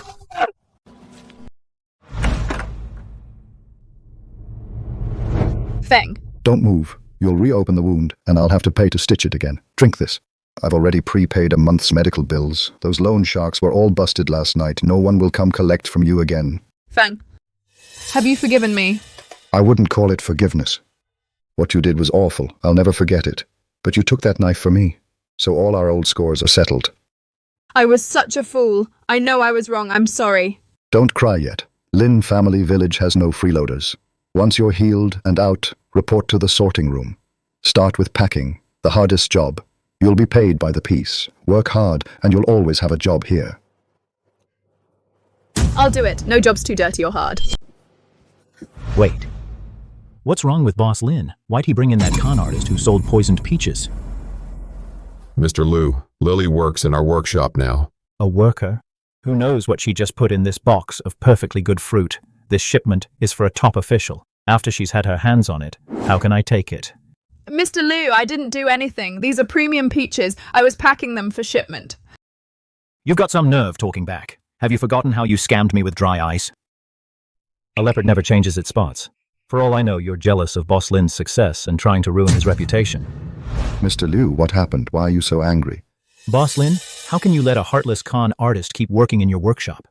S6: Feng.
S2: Don't move. You'll reopen the wound, and I'll have to pay to stitch it again. Drink this. I've already prepaid a month's medical bills. Those loan sharks were all busted last night. No one will come collect from you again.
S6: Feng, have you forgiven me?
S2: I wouldn't call it forgiveness. What you did was awful. I'll never forget it. But you took that knife for me, so all our old scores are settled.
S6: I was such a fool. I know I was wrong. I'm sorry.
S2: Don't cry yet. Lin Family Village has no freeloaders. Once you're healed and out, report to the sorting room. Start with packing, the hardest job. You'll be paid by the piece. Work hard, and you'll always have a job here.
S6: I'll do it. No job's too dirty or hard.
S10: Wait. What's wrong with Boss Lin? Why'd he bring in that con artist who sold poisoned peaches?
S9: Mr. Liu, Lily works in our workshop now.
S10: A worker? Who knows what she just put in this box of perfectly good fruit? This shipment is for a top official. After she's had her hands on it, how can I take it?
S6: Mr. Liu, I didn't do anything. These are premium peaches. I was packing them for shipment.
S10: You've got some nerve talking back. Have you forgotten how you scammed me with dry ice? A leopard never changes its spots. For all I know, you're jealous of Boss Lin's success and trying to ruin his reputation.
S2: Mr. Liu, what happened? Why are you so angry?
S10: Boss Lin, how can you let a heartless con artist keep working in your workshop?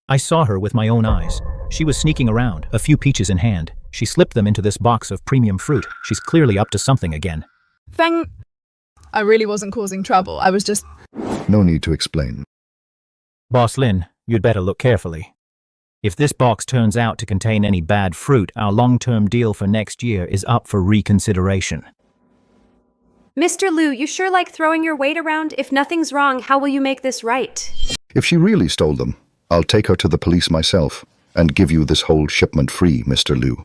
S10: I saw her with my own eyes. She was sneaking around, a few peaches in hand. She slipped them into this box of premium fruit. She's clearly up to something again.
S6: Feng, I really wasn't causing trouble. I was just...
S2: No need to explain.
S10: Boss Lin, you'd better look carefully. If this box turns out to contain any bad fruit, our long-term deal for next year is up for reconsideration.
S5: Mr. Liu, you sure like throwing your weight around? If nothing's wrong, how will you make this right?
S2: If she really stole them, I'll take her to the police myself and give you this whole shipment free, Mr. Liu.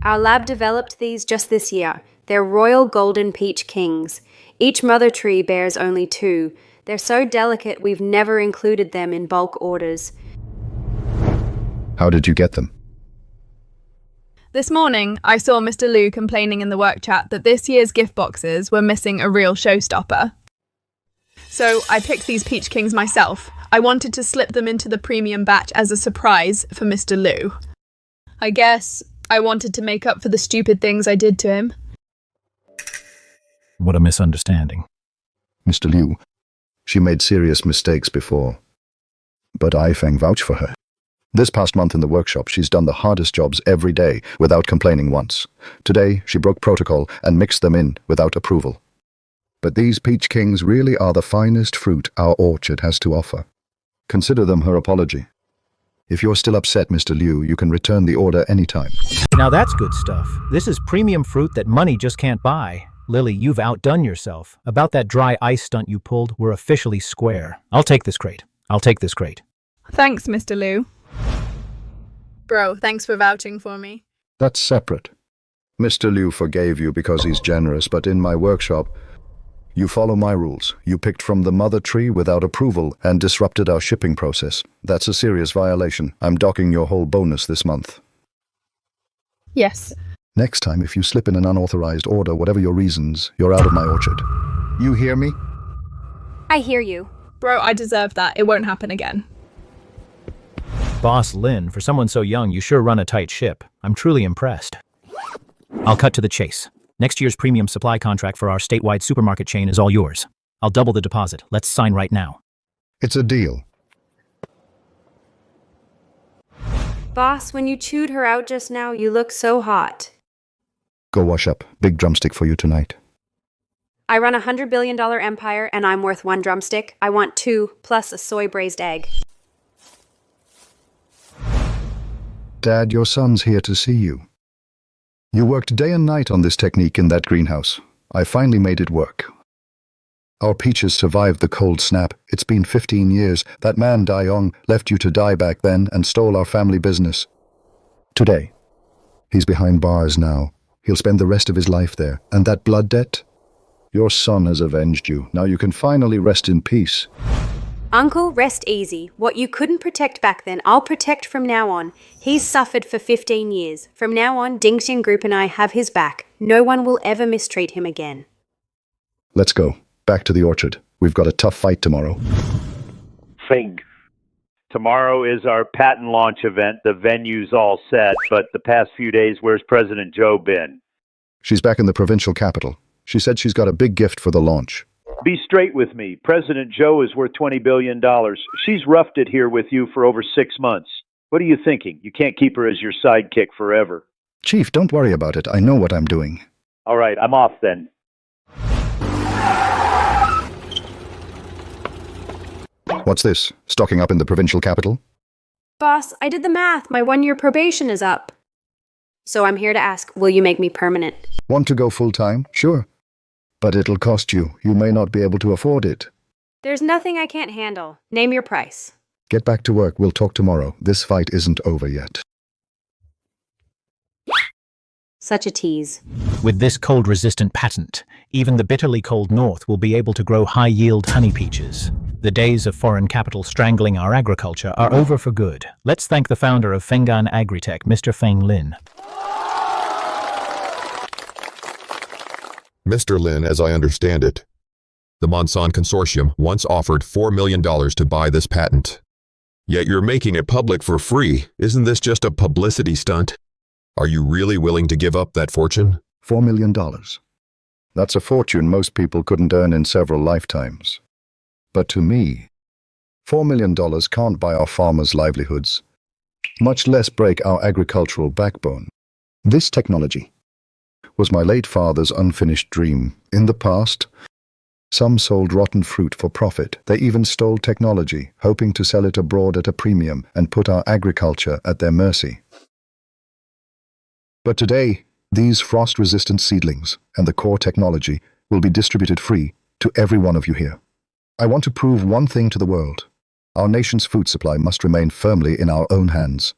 S5: Our lab developed these just this year. They're Royal Golden Peach Kings. Each mother tree bears only 2. They're so delicate we've never included them in bulk orders.
S2: How did you get them?
S6: This morning, I saw Mr. Liu complaining in the work chat that this year's gift boxes were missing a real showstopper. So I picked these Peach Kings myself. I wanted to slip them into the premium batch as a surprise for Mr. Liu. I guess I wanted to make up for the stupid things I did to him.
S10: What a misunderstanding.
S2: Mr. Liu, she made serious mistakes before, but I Feng vouch for her. This past month in the workshop, she's done the hardest jobs every day without complaining once. Today, she broke protocol and mixed them in without approval. But these Peach Kings really are the finest fruit our orchard has to offer. Consider them her apology. If you're still upset, Mr. Liu, you can return the order anytime.
S10: Now that's good stuff. This is premium fruit that money just can't buy. Lily, you've outdone yourself. About that dry ice stunt you pulled, we're officially square. I'll take this crate.
S6: Thanks, Mr. Liu. Bro, thanks for vouching for me.
S2: That's separate. Mr. Liu forgave you because he's generous, but in my workshop, you follow my rules. You picked from the mother tree without approval and disrupted our shipping process. That's a serious violation. I'm docking your whole bonus this month.
S6: Yes.
S2: Next time, if you slip in an unauthorized order, whatever your reasons, you're out of my orchard. You hear me?
S5: I hear you.
S6: Bro, I deserve that. It won't happen again.
S10: Boss Lin, for someone so young, you sure run a tight ship. I'm truly impressed. I'll cut to the chase. Next year's premium supply contract for our statewide supermarket chain is all yours. I'll double the deposit. Let's sign right now.
S2: It's a deal.
S5: Boss, when you chewed her out just now, you look so hot.
S2: Go wash up. Big drumstick for you tonight.
S5: I run a $100 billion empire, and I'm worth 1 drumstick. I want 2, plus a soy braised egg.
S2: Dad, your son's here to see you. You worked day and night on this technique in that greenhouse. I finally made it work. Our peaches survived the cold snap. It's been 15 years. That man, Dayong, left you to die back then and stole our family business. Today, he's behind bars now. He'll spend the rest of his life there. And that blood debt? Your son has avenged you. Now you can finally rest in peace.
S5: Uncle, rest easy. What you couldn't protect back then, I'll protect from now on. He's suffered for 15 years. From now on, Dingxian Group and I have his back. No one will ever mistreat him again.
S2: Let's go. Back to the orchard. We've got a tough fight tomorrow.
S8: Feng. Tomorrow is our patent launch event. The venue's all set, but the past few days, where's President Zhou been?
S2: She's back in the provincial capital. She said she's got a big gift for the launch.
S8: Be straight with me. President Zhou is worth $20 billion. She's roughed it here with you for over 6 months. What are you thinking? You can't keep her as your sidekick forever.
S2: Chief, don't worry about it. I know what I'm doing.
S8: All right, I'm off then.
S2: What's this? Stocking up in the provincial capital?
S5: Boss, I did the math. My 1-year probation is up. So I'm here to ask, will you make me permanent?
S2: Want to go full-time? Sure. But it'll cost you. You may not be able to afford it.
S5: There's nothing I can't handle. Name your price.
S2: Get back to work. We'll talk tomorrow. This fight isn't over yet.
S5: Such a tease.
S10: With this cold-resistant patent, even the bitterly cold north will be able to grow high-yield honey peaches. The days of foreign capital strangling our agriculture are over for good. Let's thank the founder of Fenggan Agritech, Mr. Feng Lin.
S9: Mr. Lin, as I understand it, the Monsan Consortium once offered $4 million to buy this patent. Yet you're making it public for free. Isn't this just a publicity stunt? Are you really willing to give up that fortune?
S2: $4 million. That's a fortune most people couldn't earn in several lifetimes. But to me, $4 million can't buy our farmers' livelihoods, much less break our agricultural backbone. This technology was my late father's unfinished dream. In the past, some sold rotten fruit for profit. They even stole technology, hoping to sell it abroad at a premium and put our agriculture at their mercy. But today, these frost-resistant seedlings and the core technology will be distributed free to every one of you here. I want to prove one thing to the world. Our nation's food supply must remain firmly in our own hands.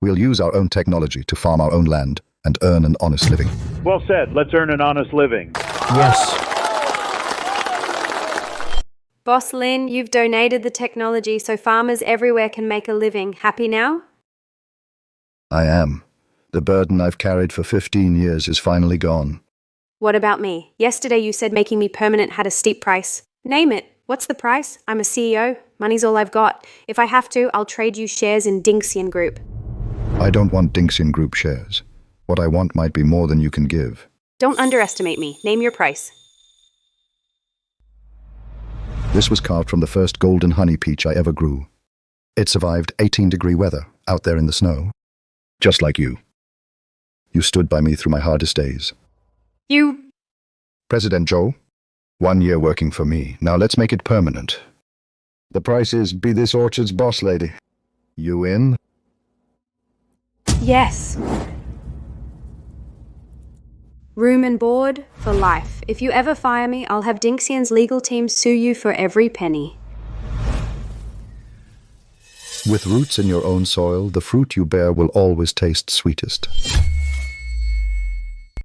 S2: We'll use our own technology to farm our own land and earn an honest living.
S8: Well said. Let's earn an honest living.
S10: Yes.
S5: Boss Lin, you've donated the technology so farmers everywhere can make a living. Happy now?
S2: I am. The burden I've carried for 15 years is finally gone.
S5: What about me? Yesterday you said making me permanent had a steep price. Name it. What's the price? I'm a CEO. Money's all I've got. If I have to, I'll trade you shares in Dingxian Group.
S2: I don't want Dingxian Group shares. What I want might be more than you can give.
S5: Don't underestimate me. Name your price.
S2: This was carved from the first golden honey peach I ever grew. It survived 18-degree weather out there in the snow. Just like you. You stood by me through my hardest days.
S5: You...
S2: President Zhou, 1 year working for me. Now let's make it permanent. The price is be this orchard's boss lady. You in?
S5: Yes. Room and board for life. If you ever fire me, I'll have Dingxian's legal team sue you for every penny.
S2: With roots in your own soil, the fruit you bear will always taste sweetest.